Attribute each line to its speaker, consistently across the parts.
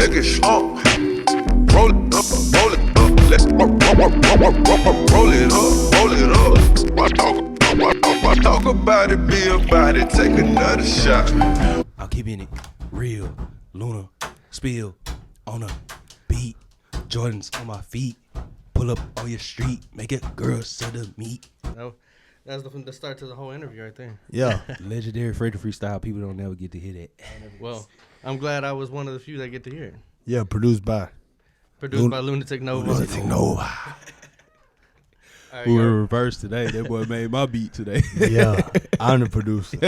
Speaker 1: let's get slumped. Roll it up, let's roll it up. Why talk about it, be about it, take another shot.
Speaker 2: I'm keeping it real, Luna, spill on a beat, Jordans on my feet, pull up on your street, make it girl sell the meat.
Speaker 3: No, that's the start to the whole interview right there.
Speaker 4: Yeah.
Speaker 2: Legendary Freddy freestyle, people don't never get to hear that.
Speaker 3: Well, I'm glad I was one of the few that get to hear it.
Speaker 4: Yeah, produced by
Speaker 3: Lunitik Novae.
Speaker 4: Lunitik Novae.
Speaker 3: All right,
Speaker 2: We
Speaker 3: yo.
Speaker 2: were reversed today. That boy made my beat today.
Speaker 4: Yeah, I'm the producer.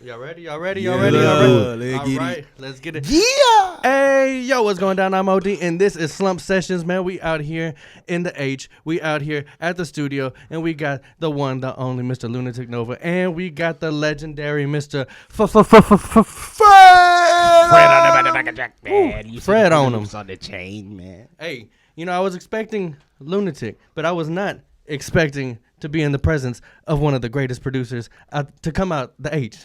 Speaker 3: Y'all ready? Y'all ready?
Speaker 2: Yeah,
Speaker 3: Y'all ready?
Speaker 2: let's
Speaker 3: All
Speaker 2: do
Speaker 3: right.
Speaker 2: it. Let's get it.
Speaker 3: Let's get it.
Speaker 4: Yeah.
Speaker 3: Hey, yo, what's going down? I'm OD, and this is SlumpedSessions, man. We out here in the H. We out here at the studio, and we got the one, the only Mr. Lunitik Novae, and we got the legendary Mr.
Speaker 2: Fred on the back of Jack, man. You
Speaker 3: Fred
Speaker 2: see the
Speaker 3: on him.
Speaker 2: loops on the chain, man.
Speaker 3: Hey, you know, I was expecting Lunitik, but I was not expecting to be in the presence of one of the greatest producers to come out the H.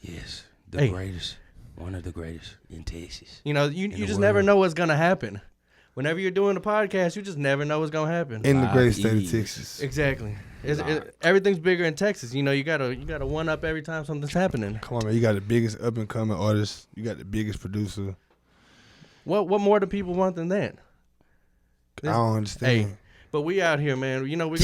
Speaker 2: Yes, the
Speaker 3: Hey.
Speaker 2: greatest. One of the greatest in Texas.
Speaker 3: You know, you
Speaker 2: the
Speaker 3: just never
Speaker 2: world.
Speaker 3: know what's going to happen. Whenever you're doing a podcast, you just never know what's going to happen.
Speaker 4: In the great state of
Speaker 2: Ease.
Speaker 4: Texas.
Speaker 3: Exactly. Everything's bigger in Texas. You know, you gotta one up every time something's happening.
Speaker 4: Come on, man. You got the biggest up and coming artist. You got the biggest producer.
Speaker 3: What more do people want than that?
Speaker 4: I don't understand.
Speaker 3: Hey, but we out here, man. You know, we're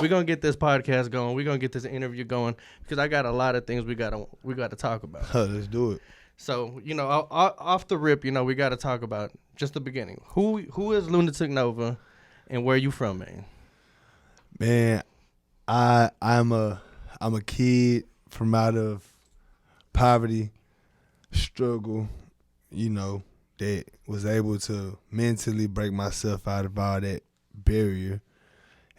Speaker 3: gonna get this podcast going. We're gonna get this interview going because I got a lot of things we gotta talk about.
Speaker 4: Let's do it.
Speaker 3: So, you know, off the rip, you know, we gotta talk about just the beginning. Who is Lunitik Novae, and where you from, man?
Speaker 4: Man, I'm a kid from out of poverty, struggle, you know, that was able to mentally break myself out of all that barrier.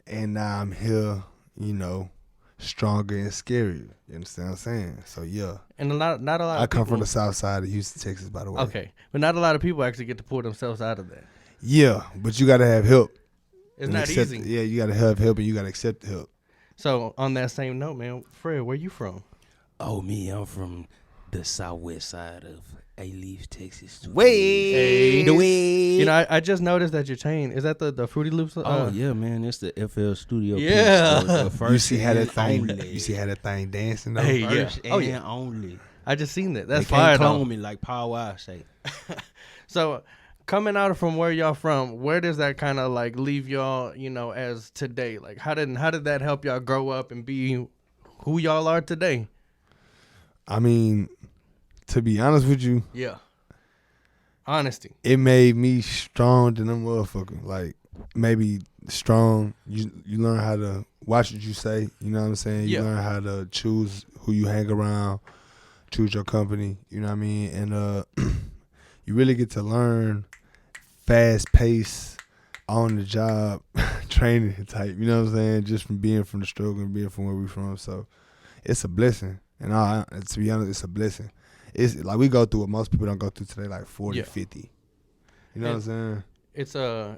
Speaker 4: And now I'm here, you know, stronger and scarier. You understand what I'm saying? So yeah.
Speaker 3: And not a lot
Speaker 4: I
Speaker 3: of
Speaker 4: come
Speaker 3: people,
Speaker 4: from the south side of Houston, Texas, by the way.
Speaker 3: Okay. But not a lot of people actually get to pull themselves out of that.
Speaker 4: Yeah, but you gotta have help.
Speaker 3: It's
Speaker 4: and
Speaker 3: not
Speaker 4: accept
Speaker 3: easy.
Speaker 4: it. Yeah, you gotta have help and you gotta accept the help.
Speaker 3: So on that same note, man, Fred, where you from?
Speaker 2: Oh, me, I'm from the southwest side of A-Leaf, Texas.
Speaker 3: Hey.
Speaker 2: The way.
Speaker 3: You know, I just noticed that your chain is that the Fruity Loops.
Speaker 2: Oh, yeah, man. It's the FL Studio.
Speaker 3: Yeah.
Speaker 2: piece, the first
Speaker 4: You see how that
Speaker 2: and
Speaker 4: thing?
Speaker 2: only.
Speaker 4: You see how that thing dancing though?
Speaker 3: Hey, yeah.
Speaker 2: First
Speaker 3: Oh,
Speaker 2: and
Speaker 3: yeah.
Speaker 2: only.
Speaker 3: I just seen that. That's
Speaker 2: They can't
Speaker 3: fire
Speaker 2: clone
Speaker 3: though.
Speaker 2: me like Power I say.
Speaker 3: So coming out from where y'all from, where does that kind of like leave y'all, you know, as today? Like how did that help y'all grow up and be who y'all are today?
Speaker 4: I mean, to be honest with you,
Speaker 3: Yeah. Honesty.
Speaker 4: it made me strong than a motherfucker. Like maybe strong. You learn how to watch what you say. You know what I'm saying? You
Speaker 3: Yeah.
Speaker 4: learn how to choose who you hang around, choose your company. You know what I mean? And you really get to learn fast pace, on the job training type. You know what I'm saying? Just from being from the struggle and being from where we from. So it's a blessing. And to be honest, it's a blessing. It's like we go through what most people don't go through today, like 40,
Speaker 3: Yeah.
Speaker 4: 50. You know what I'm saying?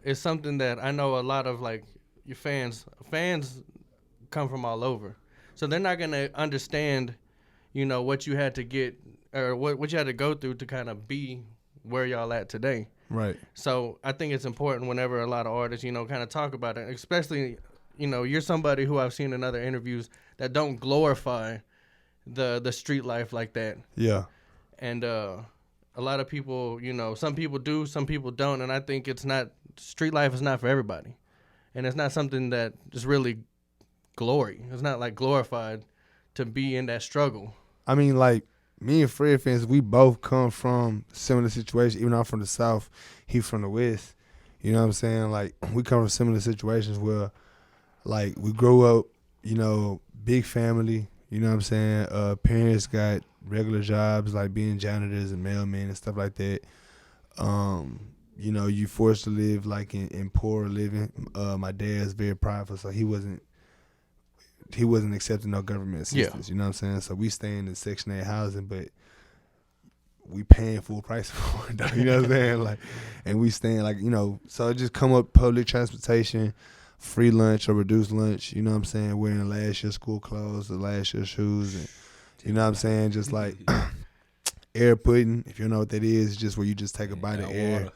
Speaker 3: It's something that I know a lot of like your fans come from all over. So they're not going to understand, you know, what you had to get or what you had to go through to kind of be where y'all at today.
Speaker 4: Right.
Speaker 3: So I think it's important whenever a lot of artists, you know, kind of talk about it, especially, you know, you're somebody who I've seen in other interviews that don't glorify the street life like that.
Speaker 4: Yeah.
Speaker 3: And a lot of people, you know, some people do, some people don't. And I think street life is not for everybody. And it's not something that is really glory. It's not like glorified to be in that struggle.
Speaker 4: I mean, like, me and Fred fans, we both come from similar situations. Even though I'm from the South, he from the West. You know what I'm saying? Like, we come from similar situations where, like, we grew up, you know, big family. You know what I'm saying? Parents got regular jobs like being janitors and mailmen and stuff like that. You know, you forced to live like in poor living. My dad's very prideful, so he wasn't accepting no government assistance. You know what I'm saying? So we staying in Section 8 housing, but we paying full price for it, though. You know what I'm saying? Like, and we staying like, you know, so it just come up public transportation, free lunch or reduced lunch. You know what I'm saying? Wearing last year's school clothes or last year's shoes, and you know what I'm saying? Just like air pudding. If you don't know what that is, it's just where you just take a bite of air.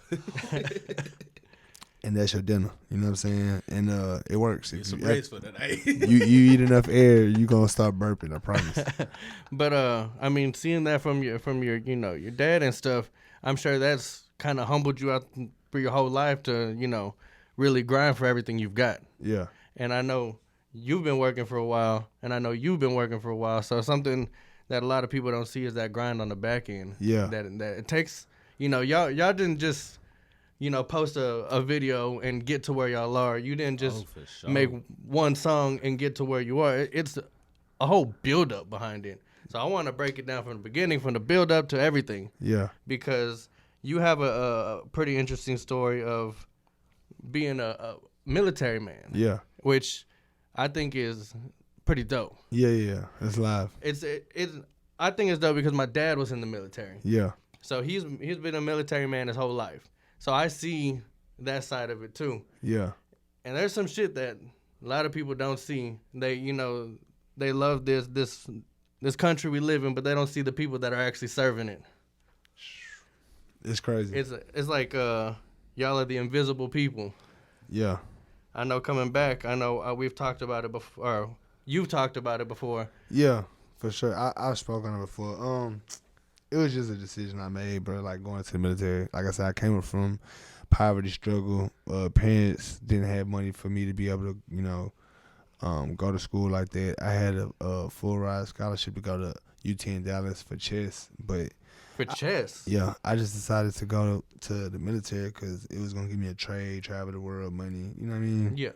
Speaker 4: And that's your dinner. You know what I'm saying? And it works.
Speaker 2: Get some rest for today.
Speaker 4: you eat enough air, you gonna start burping. I promise.
Speaker 3: But I mean, seeing that from your your dad and stuff, I'm sure that's kind of humbled you out for your whole life to really grind for everything you've got.
Speaker 4: Yeah.
Speaker 3: And I know you've been working for a while, and I know you've been working for a while. So something that a lot of people don't see is that grind on the back end.
Speaker 4: Yeah.
Speaker 3: That it takes. Y'all didn't just post a video and get to where y'all are. You didn't just make one song and get to where you are. It's a whole build up behind it. So I want to break it down from the beginning, from the build up to everything.
Speaker 4: Yeah.
Speaker 3: Because you have a pretty interesting story of being a military man.
Speaker 4: Yeah.
Speaker 3: Which I think is pretty dope.
Speaker 4: Yeah. It's live.
Speaker 3: I think it's dope because my dad was in the military.
Speaker 4: Yeah.
Speaker 3: So he's been a military man his whole life. So I see that side of it too.
Speaker 4: Yeah.
Speaker 3: And there's some shit that a lot of people don't see. They they love this country we live in, but they don't see the people that are actually serving it.
Speaker 4: It's crazy.
Speaker 3: It's like y'all are the invisible people.
Speaker 4: Yeah.
Speaker 3: I know coming back, I know we've talked about it before. Or you've talked about it before.
Speaker 4: Yeah, for sure. I've spoken on it before. It was just a decision I made, bro, like going to the military. Like I said, I came up from poverty struggle. Parents didn't have money for me to be able to, go to school like that. I had a full ride scholarship to go to UT in Dallas for chess, but
Speaker 3: For chess?
Speaker 4: yeah, I just decided to go to the military because it was going to give me a trade, travel the world, money, you know what I mean?
Speaker 3: Yeah.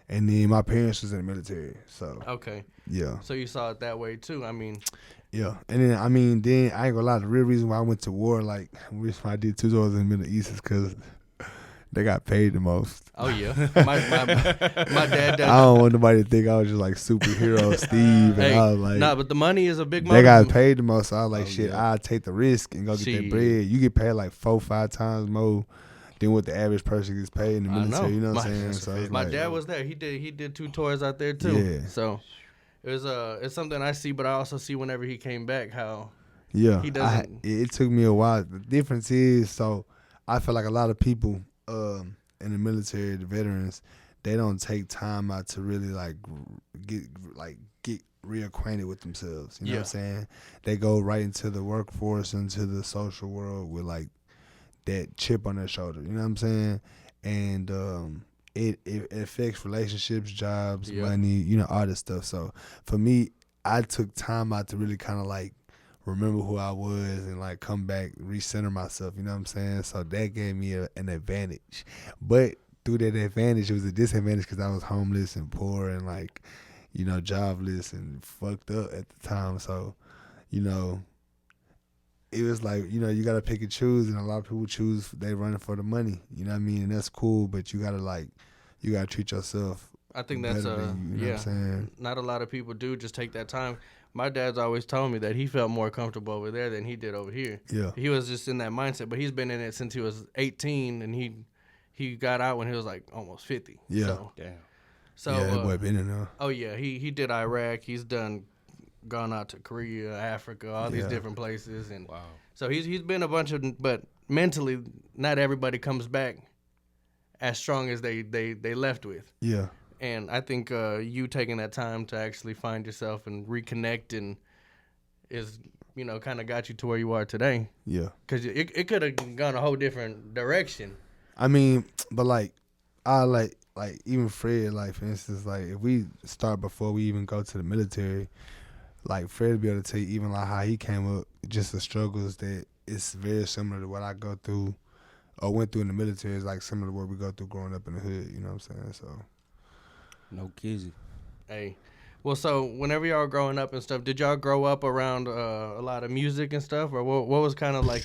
Speaker 4: And then my parents was in the military, so.
Speaker 3: Okay.
Speaker 4: Yeah.
Speaker 3: So you saw it that way too. I mean.
Speaker 4: Yeah. And then, then I ain't gonna lie, the real reason why I went to war, like, the reason why I did 2 tours in the Middle East is because they got paid the most.
Speaker 3: Oh, yeah. My dad does.
Speaker 4: I don't want nobody to think I was just like superhero Steve.
Speaker 3: Hey,
Speaker 4: And I was like,
Speaker 3: nah, but the money is a big
Speaker 4: they
Speaker 3: motive.
Speaker 4: got paid the most. So I was like, shit, I'll take the risk and go get that
Speaker 3: Shit.
Speaker 4: bread. You get paid like 4-5 times more than what the average person gets paid in the
Speaker 3: I know.
Speaker 4: military. You know what I'm saying? So it's
Speaker 3: My
Speaker 4: like,
Speaker 3: dad was there. He did 2 tours out there too.
Speaker 4: Yeah.
Speaker 3: So it's something I see, but I also see whenever he came back how
Speaker 4: yeah,
Speaker 3: he doesn't.
Speaker 4: It took me a while. The difference is, so I feel like a lot of people in the military, the veterans, they don't take time out to really get reacquainted with themselves. You know what I'm saying? They go right into the workforce, into the social world with like that chip on their shoulder. You know what I'm saying? And it affects relationships, jobs, money, all this stuff. So for me, I took time out to really kind of like remember who I was and like come back, recenter myself. You know what I'm saying? So that gave me an advantage. But through that advantage, it was a disadvantage because I was homeless and poor and like, jobless and fucked up at the time. So, it was like, you got to pick and choose, and a lot of people choose, they running for the money. You know what I mean? And that's cool, but you got to treat yourself.
Speaker 3: I think that's
Speaker 4: better than you know what I'm saying?
Speaker 3: Not a lot of people do just take that time. My dad's always told me that he felt more comfortable over there than he did over here.
Speaker 4: Yeah.
Speaker 3: He was just in that mindset, but he's been in it since he was 18, and he got out when he was like almost 50.
Speaker 4: Yeah.
Speaker 3: So,
Speaker 2: Damn.
Speaker 3: So
Speaker 4: yeah, that boy been in there.
Speaker 3: Oh yeah, he did Iraq. He's gone out to Korea, Africa, all these different places, and
Speaker 2: Wow.
Speaker 3: so he's been a bunch of. But mentally, not everybody comes back as strong as they left with.
Speaker 4: Yeah.
Speaker 3: And I think you taking that time to actually find yourself and reconnect and is kind of got you to where you are today.
Speaker 4: Yeah.
Speaker 3: Because it could have gone a whole different direction.
Speaker 4: I mean, but like even Fred, like for instance, like if we start before we even go to the military, like Fred will be able to tell you even like how he came up, just the struggles that it's very similar to what I go through or went through in the military. Is like similar to what we go through growing up in the hood. You know what I'm saying? So.
Speaker 2: No kizzy.
Speaker 3: Hey. Well, so whenever y'all growing up and stuff, did y'all grow up around a lot of music and stuff, or what was kind of like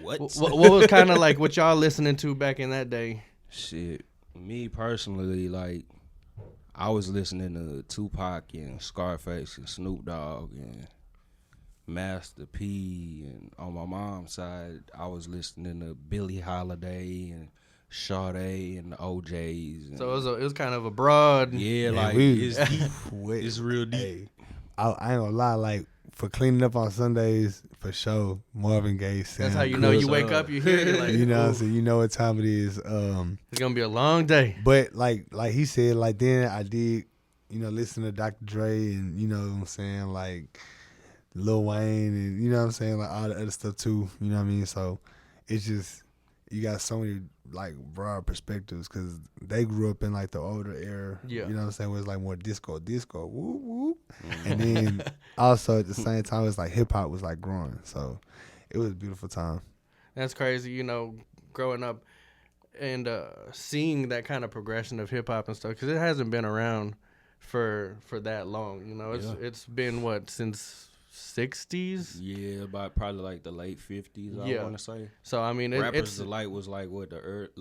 Speaker 2: what
Speaker 3: was kind of like what y'all listening to back in that day?
Speaker 2: Shit, me personally, like I was listening to Tupac and Scarface and Snoop Dogg and Master P, and on my mom's side, I was listening to Billie Holiday and Sade and the OJs. And
Speaker 3: so it was kind of a broad.
Speaker 2: Yeah, like
Speaker 4: we,
Speaker 2: it's deep. It's real deep.
Speaker 4: Hey, I ain't gonna lie, like for cleaning up on Sundays, for sure, Marvin Gaye sound
Speaker 3: That's how you know
Speaker 4: good.
Speaker 3: you wake up, you hear it, you're like,
Speaker 4: You know,
Speaker 3: ooh,
Speaker 4: so you know what time it is.
Speaker 3: it's gonna be a long day.
Speaker 4: But like he said, like then I did, listen to Dr. Dre and you know what I'm saying, like Lil Wayne and you know what I'm saying, like all the other stuff too. You know what I mean? So it's just you got so many like broad perspectives because they grew up in like the older era.
Speaker 3: Yeah.
Speaker 4: You know what I'm saying? Where it's like more disco, whoop whoop, and then also at the same time it's like hip hop was like growing. So it was a beautiful time.
Speaker 3: That's crazy, growing up and seeing that kind of progression of hip hop and stuff, because it hasn't been around for that long. It's been what, since 60s?
Speaker 2: Yeah, about probably like the late 50s.
Speaker 3: Yeah.
Speaker 2: I want to say.
Speaker 3: So I mean,
Speaker 2: Rappers
Speaker 3: it's
Speaker 2: Delight was like what the early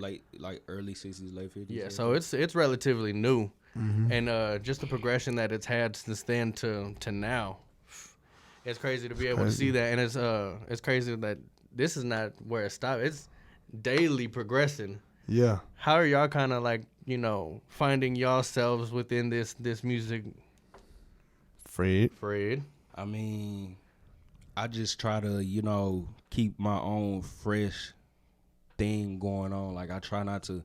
Speaker 2: 60s, late 50s.
Speaker 3: yeah. So it's relatively new,
Speaker 4: Mm-hmm.
Speaker 3: and just the progression that it's had since then to now, it's crazy to be able to see that, and it's crazy that this is not where it stopped. It's daily progressing.
Speaker 4: Yeah.
Speaker 3: How are y'all kind of like finding yourselves within this music, Fred?
Speaker 2: I mean, I just try to, keep my own fresh thing going on. Like, I try not to,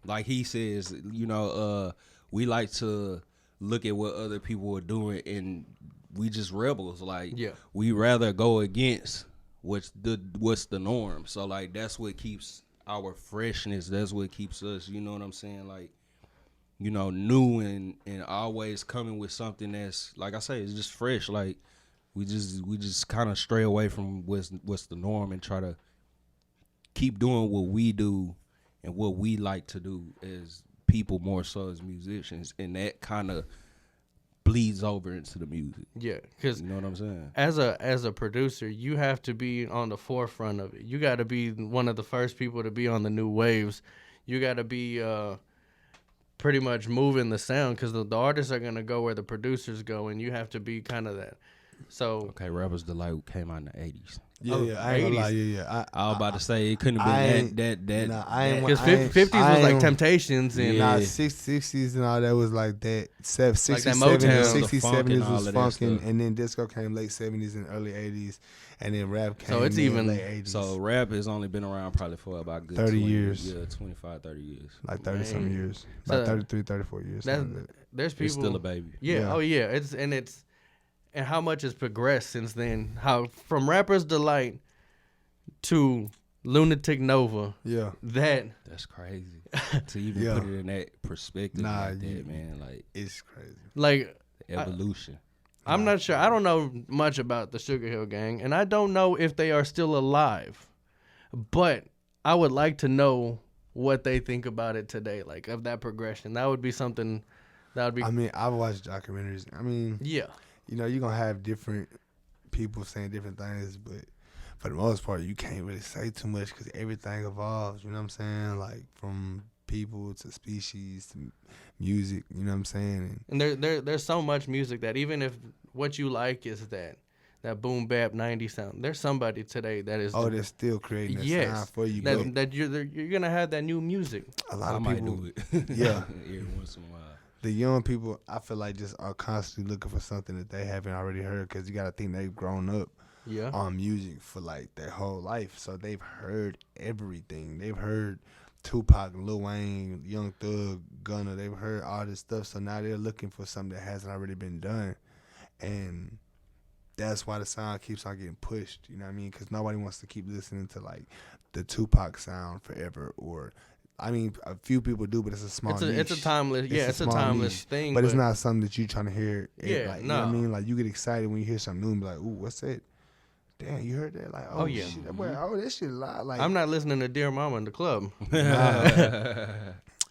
Speaker 2: like he says, we like to look at what other people are doing and we just rebels. Like,
Speaker 3: Yeah.
Speaker 2: we rather go against what's the norm. So, like, that's what keeps our freshness. That's what keeps us, you know what I'm saying? Like, new and always coming with something that's, like I say, it's just fresh. Like, we just kind of stray away from what's the norm and try to keep doing what we do and what we like to do as people, more so as musicians, and that kind of bleeds over into the music.
Speaker 3: Yeah, because
Speaker 2: You know what I'm saying?
Speaker 3: as a producer, you have to be on the forefront of it. You got to be one of the first people to be on the new waves. You got to be pretty much moving the sound, because the artists are gonna go where the producers go, and you have to be kind of that. So
Speaker 2: Okay, Rappers Delight came out in the 80s.
Speaker 4: Yeah,
Speaker 3: Oh,
Speaker 4: yeah, I ain't gonna lie,
Speaker 3: 80s.
Speaker 4: yeah.
Speaker 2: I was about to say it couldn't have been that.
Speaker 4: Nah, I ain't.
Speaker 3: because
Speaker 4: I ain't-
Speaker 3: 50s
Speaker 4: I
Speaker 3: was like
Speaker 4: ain't-
Speaker 3: Temptations and
Speaker 2: Yeah.
Speaker 4: Nah, 60s and all that was like that. 60s,
Speaker 3: that
Speaker 4: 70s,
Speaker 3: Motown.
Speaker 4: 60s,
Speaker 2: The funk and
Speaker 4: 70s
Speaker 2: all
Speaker 4: was
Speaker 2: of that
Speaker 4: funkin',
Speaker 2: stuff.
Speaker 4: and then disco came late 70s and early 80s, and then rap came
Speaker 3: So it's
Speaker 4: in
Speaker 3: even-
Speaker 4: late 80s.
Speaker 2: So rap has only been around probably for about a good
Speaker 4: 30
Speaker 2: 20
Speaker 4: years.
Speaker 2: Yeah, 25, 30 years.
Speaker 4: like 30-some
Speaker 3: Man.
Speaker 4: years.
Speaker 3: So
Speaker 4: About 33, 34 years.
Speaker 3: that's,
Speaker 4: something like that.
Speaker 3: there's people.
Speaker 2: It's still a baby.
Speaker 3: Yeah.
Speaker 4: Yeah.
Speaker 3: Oh yeah. And how much has progressed since then? How from Rappers Delight to Lunitik Novae.
Speaker 4: Yeah.
Speaker 3: That
Speaker 2: That's crazy to even
Speaker 4: Yeah.
Speaker 2: put it in that perspective
Speaker 4: Nah,
Speaker 2: like that,
Speaker 4: you-
Speaker 2: man. Like
Speaker 4: It's crazy.
Speaker 3: like
Speaker 2: evolution.
Speaker 3: I'm not sure. I don't know much about the Sugar Hill Gang, and I don't know if they are still alive. But I would like to know what they think about it today, like of that progression. That would be something. That would be.
Speaker 4: I mean, I've watched documentaries. I mean,
Speaker 3: Yeah.
Speaker 4: you're going to have different people saying different things, but for the most part, you can't really say too much because everything evolves, you know what I'm saying? Like, from people to species to music, you know what I'm saying?
Speaker 3: And there's so much music that even if what you like is that boom bap 90s sound, there's somebody today that is
Speaker 4: Oh, they're still creating that
Speaker 3: Yes.
Speaker 4: sound for you, but
Speaker 3: that you're gonna have that new music.
Speaker 4: a lot
Speaker 2: I
Speaker 4: of
Speaker 2: might
Speaker 4: people,
Speaker 2: do it.
Speaker 4: Yeah.
Speaker 2: Every once in a while.
Speaker 4: the young people, I feel like just are constantly looking for something that they haven't already heard because you got to think they've grown up
Speaker 3: Yeah.
Speaker 4: on music for like their whole life. So they've heard everything. They've heard Tupac, Lil Wayne, Young Thug, Gunna. They've heard all this stuff. So now they're looking for something that hasn't already been done. And that's why the sound keeps on getting pushed. You know what I mean? Because nobody wants to keep listening to like the Tupac sound forever. Or, I mean, a few people do, but it's a small niche.
Speaker 3: It's a timeless. Yeah, it's a
Speaker 4: small
Speaker 3: timeless
Speaker 4: niche.
Speaker 3: thing.
Speaker 4: But it's not something that you're trying to hear.
Speaker 3: Yeah,
Speaker 4: like, you know what I
Speaker 3: no.
Speaker 4: mean? Like, you get excited when you hear something new and be like, ooh, what's that? Damn, you heard that? Like, oh,
Speaker 3: yeah.
Speaker 4: shit, that boy, oh, that shit loud. Like,
Speaker 3: I'm not listening to Dear Mama in the club.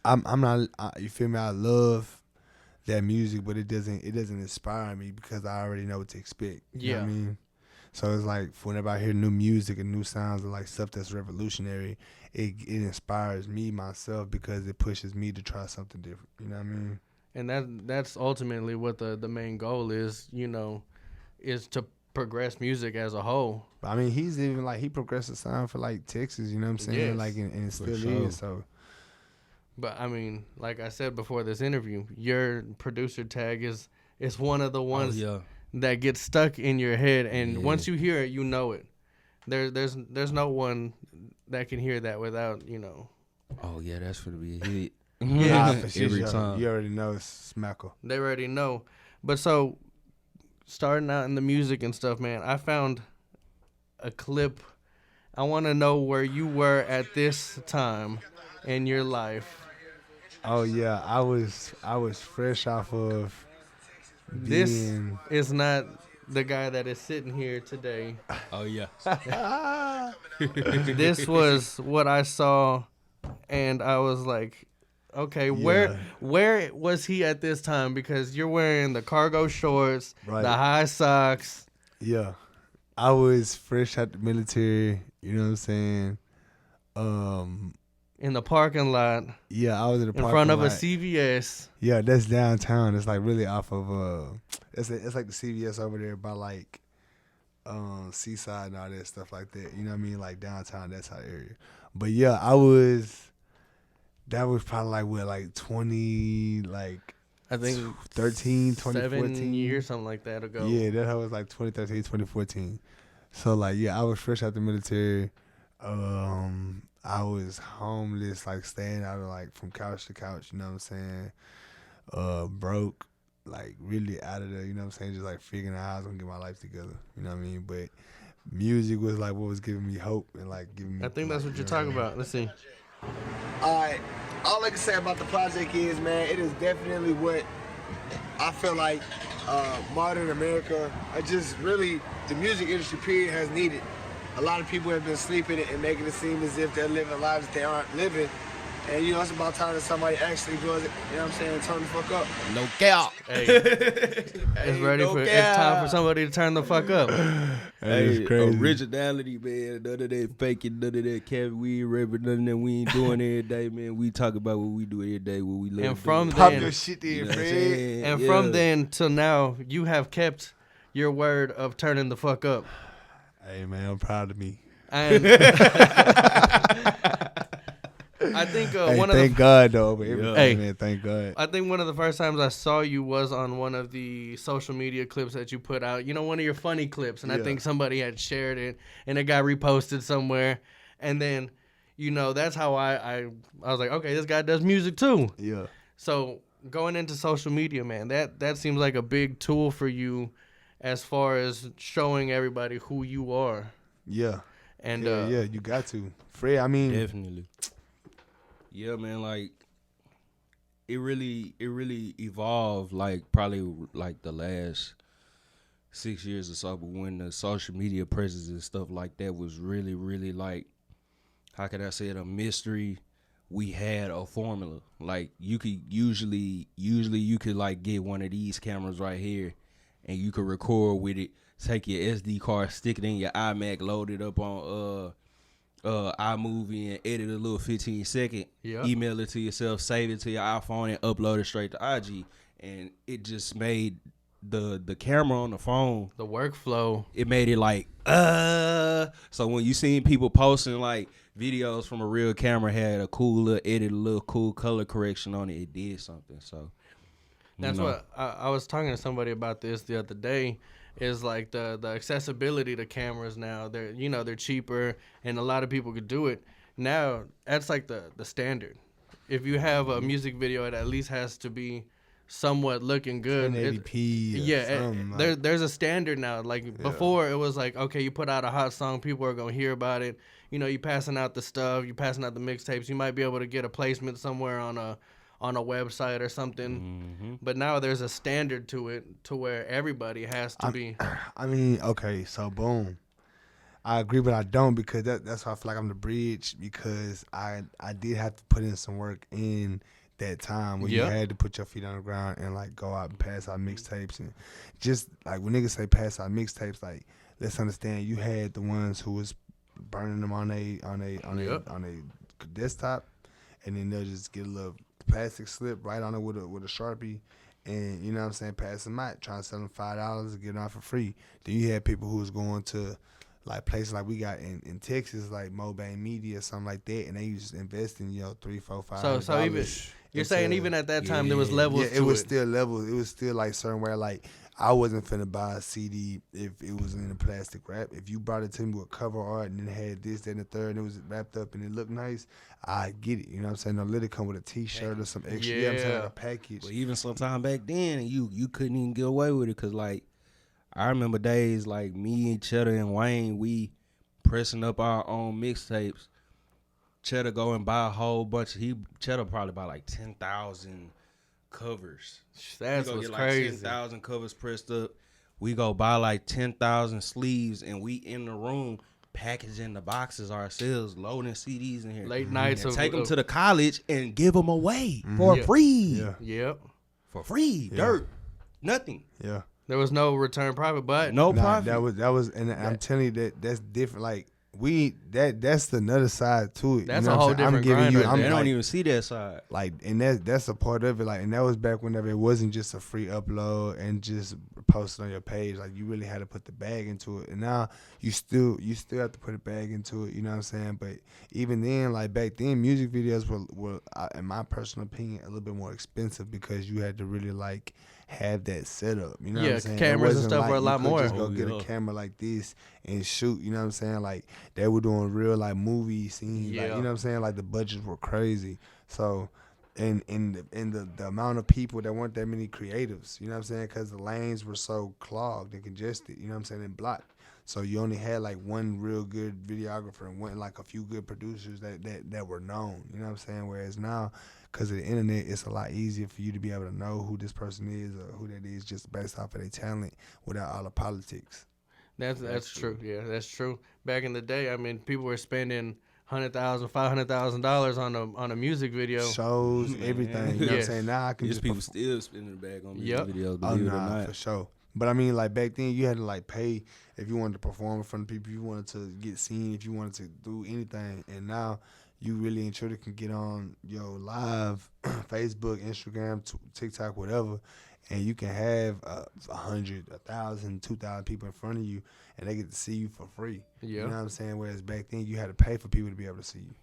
Speaker 4: I'm not. You feel me? I love that music, but it doesn't inspire me because I already know what to expect. You know what I
Speaker 3: Yeah.
Speaker 4: mean? So it's like whenever I hear new music and new sounds and like stuff that's revolutionary, it inspires me myself because it pushes me to try something different. You know what I mean?
Speaker 3: And that's ultimately what the main goal is, is to progress music as a whole.
Speaker 4: But I mean, he's even like he progressed the sound for like Texas. You know what I'm saying?
Speaker 3: Yes.
Speaker 4: Like, and it
Speaker 2: For
Speaker 4: still
Speaker 2: sure.
Speaker 4: is. So
Speaker 3: But I mean, like I said before this interview, your producer tag is one of the ones
Speaker 2: yeah.
Speaker 3: that gets stuck in your head, and
Speaker 2: Yeah.
Speaker 3: once you hear it, you know it. There's no one that can hear that without,
Speaker 2: Oh yeah, that's gonna be a hit.
Speaker 4: Nah, for sure.
Speaker 2: Every time.
Speaker 4: You already know it's smackle.
Speaker 3: they already know. But so, starting out in the music and stuff, man, I found a clip. I want to know where you were at this time in your life.
Speaker 4: Oh yeah, I was fresh off of
Speaker 3: This
Speaker 4: being.
Speaker 3: is not the guy that is sitting here today.
Speaker 2: Oh yeah.
Speaker 3: This was what I saw, and I was like, okay,
Speaker 4: Yeah.
Speaker 3: where was he at this time? Because you're wearing the cargo shorts,
Speaker 4: Right.
Speaker 3: the high socks.
Speaker 4: Yeah, I was fresh out the military. You know what I'm saying?
Speaker 3: In the parking lot,
Speaker 4: Yeah, I was in the
Speaker 3: in
Speaker 4: parking
Speaker 3: front of a
Speaker 4: lot.
Speaker 3: CVS.
Speaker 4: Yeah, that's downtown. It's like really off of it's like the CVS over there by like Seaside and all that stuff like that. You know what I mean? Like downtown, that's how area. But yeah, that was probably like what, like 20, like
Speaker 3: I think
Speaker 4: 13,
Speaker 3: 7
Speaker 4: 2014.
Speaker 3: years, something like that ago.
Speaker 4: Yeah, that was like 2013, 2014. So like, yeah, I was fresh out the military. I was homeless, like staying out of like from couch to couch, you know what I'm saying? Broke, like really out of there, you know what I'm saying? Just like figuring out how I was gonna get my life together, you know what I mean? But music was like what was giving me hope and like giving me.
Speaker 3: I think that's
Speaker 4: like,
Speaker 3: what you're
Speaker 4: you know
Speaker 3: talking
Speaker 4: I mean?
Speaker 3: about. Let's see.
Speaker 5: Alright, all I can say about the project is, man, it is definitely what I feel like modern America, just really the music industry period has needed. A lot of people have been sleeping it and making it seem as if they're living lives that they aren't living. And it's about time that somebody actually does it, you know what I'm saying, turn the fuck up.
Speaker 2: No cap.
Speaker 3: Hey, it's time for somebody to turn the fuck up.
Speaker 4: It's
Speaker 2: Hey,
Speaker 4: crazy.
Speaker 2: originality, man. None of that faking, none of that Kevin. We ain't rapping, none of that we ain't doing every day, man. We talk about what we do every day, what we live.
Speaker 3: And from
Speaker 4: Pop
Speaker 3: then,
Speaker 4: your shit there,
Speaker 2: you know what I'm
Speaker 4: Fred.
Speaker 2: saying?
Speaker 3: and
Speaker 2: Yeah.
Speaker 3: from then till now, you have kept your word of turning the fuck up.
Speaker 4: Hey man, I'm proud of me.
Speaker 3: And I think
Speaker 4: Hey,
Speaker 3: one of
Speaker 4: thank
Speaker 3: the
Speaker 4: God though, over everything,
Speaker 3: Hey.
Speaker 4: man. Thank God.
Speaker 3: I think one of the first times I saw you was on one of the social media clips that you put out. One of your funny clips, and I
Speaker 4: Yeah.
Speaker 3: think somebody had shared it, and it got reposted somewhere. And then, that's how I was like, okay, this guy does music too.
Speaker 4: Yeah.
Speaker 3: So going into social media, man, that seems like a big tool for you, as far as showing everybody who you are.
Speaker 4: Yeah.
Speaker 3: And
Speaker 4: yeah, you got to. Fred, I mean,
Speaker 2: Definitely. Yeah, man, like it really evolved like probably like the last 6 years or so, but when the social media presence and stuff like that was really, really like, how could I say it, a mystery, we had a formula. Like you could usually you could like get one of these cameras right here and you could record with it, take your SD card, stick it in your iMac, load it up on iMovie and edit a little 15-second,
Speaker 3: Yep.
Speaker 2: email it to yourself, save it to your iPhone and upload it straight to IG. And it just made the camera on the phone,
Speaker 3: the workflow.
Speaker 2: it made it like, so when you seen people posting like videos from a real camera, had a cool little edit, a little cool color correction on it, it did something. So
Speaker 3: That's what I was talking to somebody about this the other day. Is like the accessibility to cameras now. They're cheaper, and a lot of people could do it. Now that's like the standard. If you have a music video, it at least has to be somewhat looking good.
Speaker 4: 1080p.
Speaker 3: There's a standard now. Like before, it was like, okay, you put out a hot song, people are gonna hear about it. You passing out the stuff, you passing out the mixtapes. You might be able to get a placement somewhere on a website or something.
Speaker 2: Mm-hmm.
Speaker 3: But now there's a standard to it, to where everybody has to be.
Speaker 4: I mean, okay, so boom. I agree, but I don't, because that's why I feel like I'm the bridge, because I did have to put in some work in that time where you
Speaker 3: Yeah.
Speaker 4: had to put your feet on the ground and like go out and pass out mixtapes. And just like when niggas say pass out mixtapes, like let's understand you had the ones who was burning them on a desktop, and then they'll just get a little plastic slip right on it with a Sharpie, and you know what I'm saying, pass them out, trying to sell them $5 and get it out for free. Then you had people who was going to like places like we got in Texas, like Mobane Media, something like that, and they used to invest in, $3, $4, $5.
Speaker 3: So even you're saying even at that time there was levels.
Speaker 4: Yeah, it was still levels. It was still like certain where like I wasn't finna buy a CD if it was in a plastic wrap. If you brought it to me with cover art and it had this, that, and the third, and it was wrapped up and it looked nice, I get it. You know what I'm saying? No, let it come with a T-shirt or some extra. You know what I'm saying? Like a package.
Speaker 2: But even sometime back then, you couldn't even get away with it because, like, I remember days like me and Cheddar and Wayne, we pressing up our own mixtapes. Cheddar go and buy a whole bunch. Cheddar probably buy like 10,000 covers.
Speaker 3: That's what's
Speaker 2: get
Speaker 3: crazy.
Speaker 2: Like 10,000 covers pressed up. We go buy like 10,000 sleeves, and we in the room packaging the boxes ourselves, loading CDs in here.
Speaker 3: Late nights.
Speaker 2: And take them to the college and give them away for free.
Speaker 4: Yeah.
Speaker 3: Yep.
Speaker 2: For free.
Speaker 4: Yeah.
Speaker 2: Dirt. Nothing.
Speaker 4: Yeah.
Speaker 3: There was no return profit, but
Speaker 2: No
Speaker 4: Nah,
Speaker 2: profit.
Speaker 4: that was, and I'm telling you that's different. Like that's another side to it.
Speaker 3: That's
Speaker 4: you know
Speaker 3: a
Speaker 4: what
Speaker 3: whole
Speaker 4: I'm saying?
Speaker 3: different grind right
Speaker 4: I'm
Speaker 3: there.
Speaker 2: They
Speaker 4: like,
Speaker 2: don't even see that side.
Speaker 4: like, and that's a part of it. Like, and that was back whenever it wasn't just a free upload and just post it on your page. Like, you really had to put the bag into it. And now you still have to put a bag into it. You know what I'm saying? But even then, like back then, music videos were in my personal opinion, a little bit more expensive because you had to really like have that setup. You know what I'm saying?
Speaker 3: Cameras and stuff were a lot more.
Speaker 4: Just go get a camera like this and shoot. You know what I'm saying? Like they were doing real like movie scenes. Like, you know what I'm saying? Like the budgets were crazy. So, and the amount of people, there weren't that many creatives. You know what I'm saying? Because the lanes were so clogged and congested. You know what I'm saying? And blocked. So you only had like one real good videographer and one like a few good producers that were known. You know what I'm saying? Whereas now, because of the internet, it's a lot easier for you to be able to know who this person is or who that is just based off of their talent without all the politics.
Speaker 3: That's true. Yeah, that's true. Back in the day, I mean, people were spending $100,000, $500,000 on a music video.
Speaker 4: Shows, everything. You know what I'm saying? Now I can
Speaker 2: There's
Speaker 4: just
Speaker 2: people still spending the bag on music videos,
Speaker 4: Oh,
Speaker 2: believe it or
Speaker 4: nah,
Speaker 2: not.
Speaker 4: for sure. But I mean, like back then, you had to like pay if you wanted to perform in front of people, if you wanted to get seen, if you wanted to do anything. And now you really and truly can get on live, Facebook, Instagram, TikTok, whatever, and you can have 100, 1,000, 2,000 people in front of you, and they get to see you for free.
Speaker 3: Yeah.
Speaker 4: You know what I'm saying? Whereas back then, you had to pay for people to be able to see you.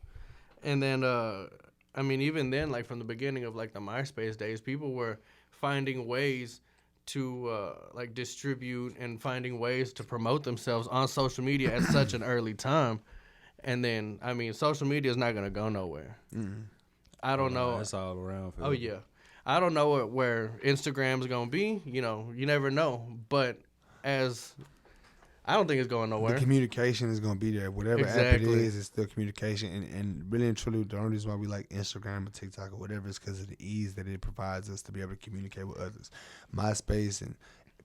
Speaker 3: And then, I mean, even then, like from the beginning of like the MySpace days, people were finding ways to like distribute and finding ways to promote themselves on social media at such an early time. And then, I mean, social media is not going to go nowhere.
Speaker 4: Mm-hmm.
Speaker 3: I don't know.
Speaker 2: That's all around.
Speaker 3: Oh, yeah. I don't know where Instagram's going to be. You know, you never know. But I don't think it's going nowhere.
Speaker 4: The communication is going to be there. Whatever app it is, it's still communication. And really and truly, the only reason why we like Instagram or TikTok or whatever is because of the ease that it provides us to be able to communicate with others. MySpace and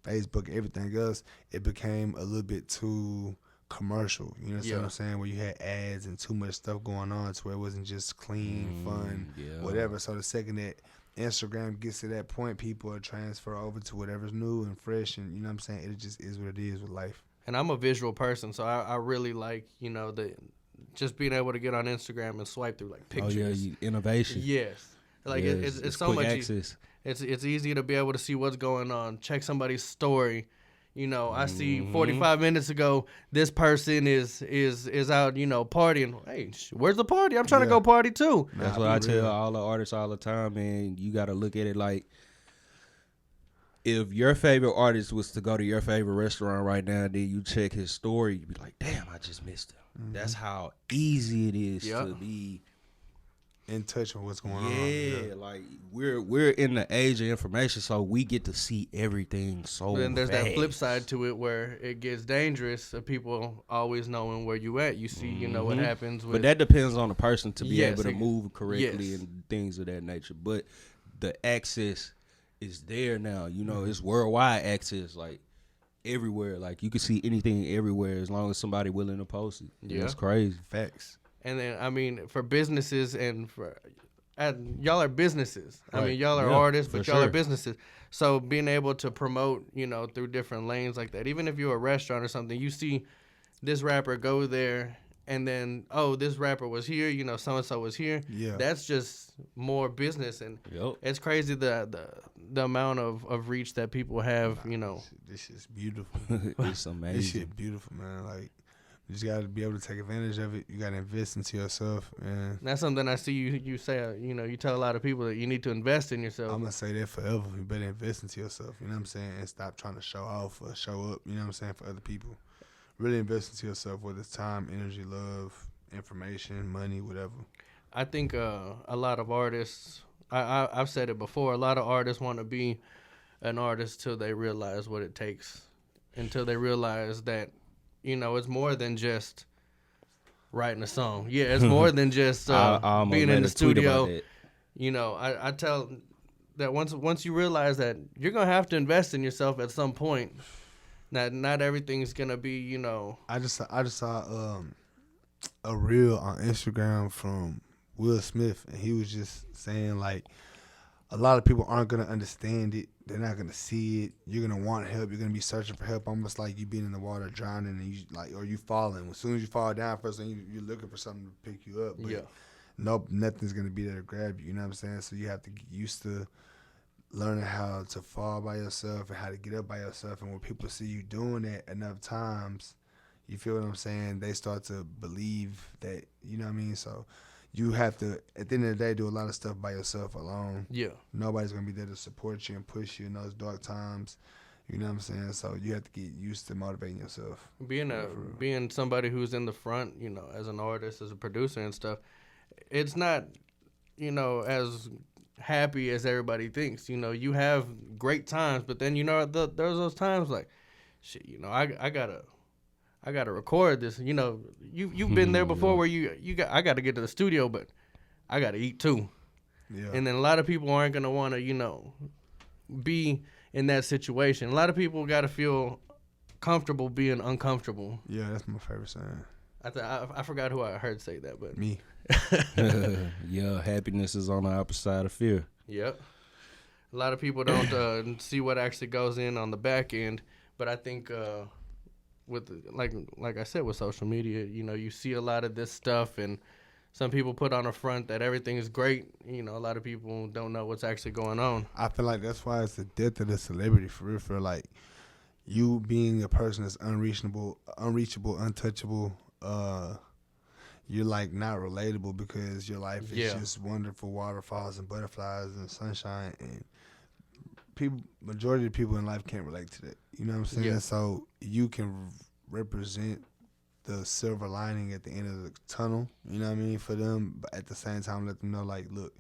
Speaker 4: Facebook, everything else, it became a little bit too commercial. You know what I'm saying? Where you had ads and too much stuff going on to where it wasn't just clean, fun, whatever. So the second that Instagram gets to that point, people are transfer over to whatever's new and fresh. And you know what I'm saying? It just is what it is with life.
Speaker 3: And I'm a visual person, so I really like, just being able to get on Instagram and swipe through like pictures.
Speaker 2: Oh yeah, innovation.
Speaker 3: Yes, like
Speaker 2: yes,
Speaker 3: it's so much
Speaker 2: access.
Speaker 3: It's easy to be able to see what's going on, check somebody's story. I see 45 minutes ago this person is out, partying. Hey, where's the party? I'm trying to go party too.
Speaker 2: That's what I tell all the artists all the time, man. You got to look at it like, if your favorite artist was to go to your favorite restaurant right now, then you check his story, you'd be like, damn, I just missed him. Mm-hmm. That's how easy it is to be
Speaker 4: in touch with what's going on.
Speaker 2: Yeah, like we're in the age of information, so we get to see everything so
Speaker 3: But then there's
Speaker 2: fast.
Speaker 3: that flip side to it where it gets dangerous of people always knowing where you at. You see, what happens with...
Speaker 2: But that depends on the person to be able to
Speaker 3: Yes,
Speaker 2: move correctly
Speaker 3: yes.
Speaker 2: and things of that nature. But the access is there now. It's worldwide access, like everywhere. Like you can see anything everywhere as long as somebody willing to post it.
Speaker 3: Yeah.
Speaker 2: That's crazy.
Speaker 4: Facts.
Speaker 3: And then, I mean, for businesses and y'all are businesses. I
Speaker 2: Right.
Speaker 3: mean, y'all are
Speaker 2: Yeah,
Speaker 3: artists, but
Speaker 2: for
Speaker 3: y'all are
Speaker 2: sure.
Speaker 3: businesses. So being able to promote, through different lanes like that, even if you're a restaurant or something, you see this rapper go there and then, oh, this rapper was here, so-and-so was here.
Speaker 4: Yeah.
Speaker 3: That's just more business. And
Speaker 2: Yep.
Speaker 3: it's crazy the amount of reach that people have,
Speaker 4: This is beautiful.
Speaker 2: It's
Speaker 4: This
Speaker 2: amazing.
Speaker 4: shit beautiful, man. Like, You just got to be able to take advantage of it. You got to invest into yourself. And
Speaker 3: That's something I see you say. You tell a lot of people that you need to invest in yourself.
Speaker 4: I'm going to say that forever. You better invest into yourself. You know what I'm saying? And stop trying to show off or show up, you know what I'm saying, for other people. Really invest into yourself, whether it's time, energy, love, information, money, whatever.
Speaker 3: I think a lot of artists, I've said it before, a lot of artists want to be an artist till they realize what it takes, until they realize that, it's more than just writing a song. Yeah, it's more than just being in the studio. I tell that once you realize that you're going to have to invest in yourself at some point, that not everything's going to be,
Speaker 4: I just saw a reel on Instagram from Will Smith, and he was just saying, like, a lot of people aren't going to understand it. They're not going to see it. You're going to want help. You're going to be searching for help, almost like you being in the water drowning, and or you falling. As soon as you fall down, first thing you're looking for something to pick you up. But
Speaker 3: yeah.
Speaker 4: Nope, nothing's going to be there to grab you. You know what I'm saying? So you have to get used to learning how to fall by yourself and how to get up by yourself. And when people see you doing that enough times, you feel what I'm saying? They start to believe that, you know what I mean? So you have to, at the end of the day, do a lot of stuff by yourself alone.
Speaker 3: Yeah.
Speaker 4: Nobody's going to be there to support you and push you in those dark times. You know what I'm saying? So you have to get used to motivating yourself.
Speaker 3: Being somebody who's in the front, as an artist, as a producer and stuff, it's not, as happy as everybody thinks. You have great times, but then, there's those times like, shit, I gotta record this. You've been there before where I gotta get to the studio, but I gotta eat too.
Speaker 4: Yeah.
Speaker 3: And then a lot of people aren't gonna want to, be in that situation. A lot of people gotta feel comfortable being uncomfortable.
Speaker 4: Yeah, that's my favorite saying.
Speaker 3: I forgot who I heard say that, but
Speaker 4: Me.
Speaker 2: Yeah, happiness is on the opposite side of fear.
Speaker 3: Yep. A lot of people don't see what actually goes on the back end, but I think with like I said, with social media, you see a lot of this stuff, and some people put on a front that everything is great. A lot of people don't know what's actually going on.
Speaker 4: I feel like that's why it's the death of the celebrity, for real. For like you being a person that's unreachable, untouchable. You're like not relatable because your life is just wonderful waterfalls and butterflies and sunshine, and majority of people in life can't relate to that. You know what I'm saying?
Speaker 3: Yeah.
Speaker 4: So you can represent the silver lining at the end of the tunnel. You know what I mean, for them, but at the same time, let them know, like, look,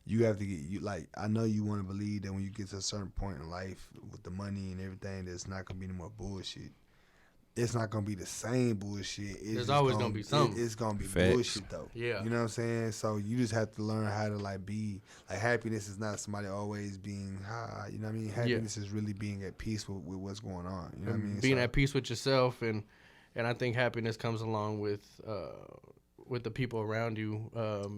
Speaker 4: you have to I know you want to believe that when you get to a certain point in life with the money and everything, there's not gonna be no more bullshit. It's not gonna be the same bullshit.
Speaker 3: There's always gonna be something.
Speaker 4: It's gonna be
Speaker 2: Facts.
Speaker 4: bullshit though.
Speaker 3: Yeah.
Speaker 4: You know what I'm saying? So you just have to learn how to be happiness is not somebody always being high. You know what I mean? Happiness is really being at peace with what's going on. You know what I mean?
Speaker 3: Being at peace with yourself, and I think happiness comes along with the people around you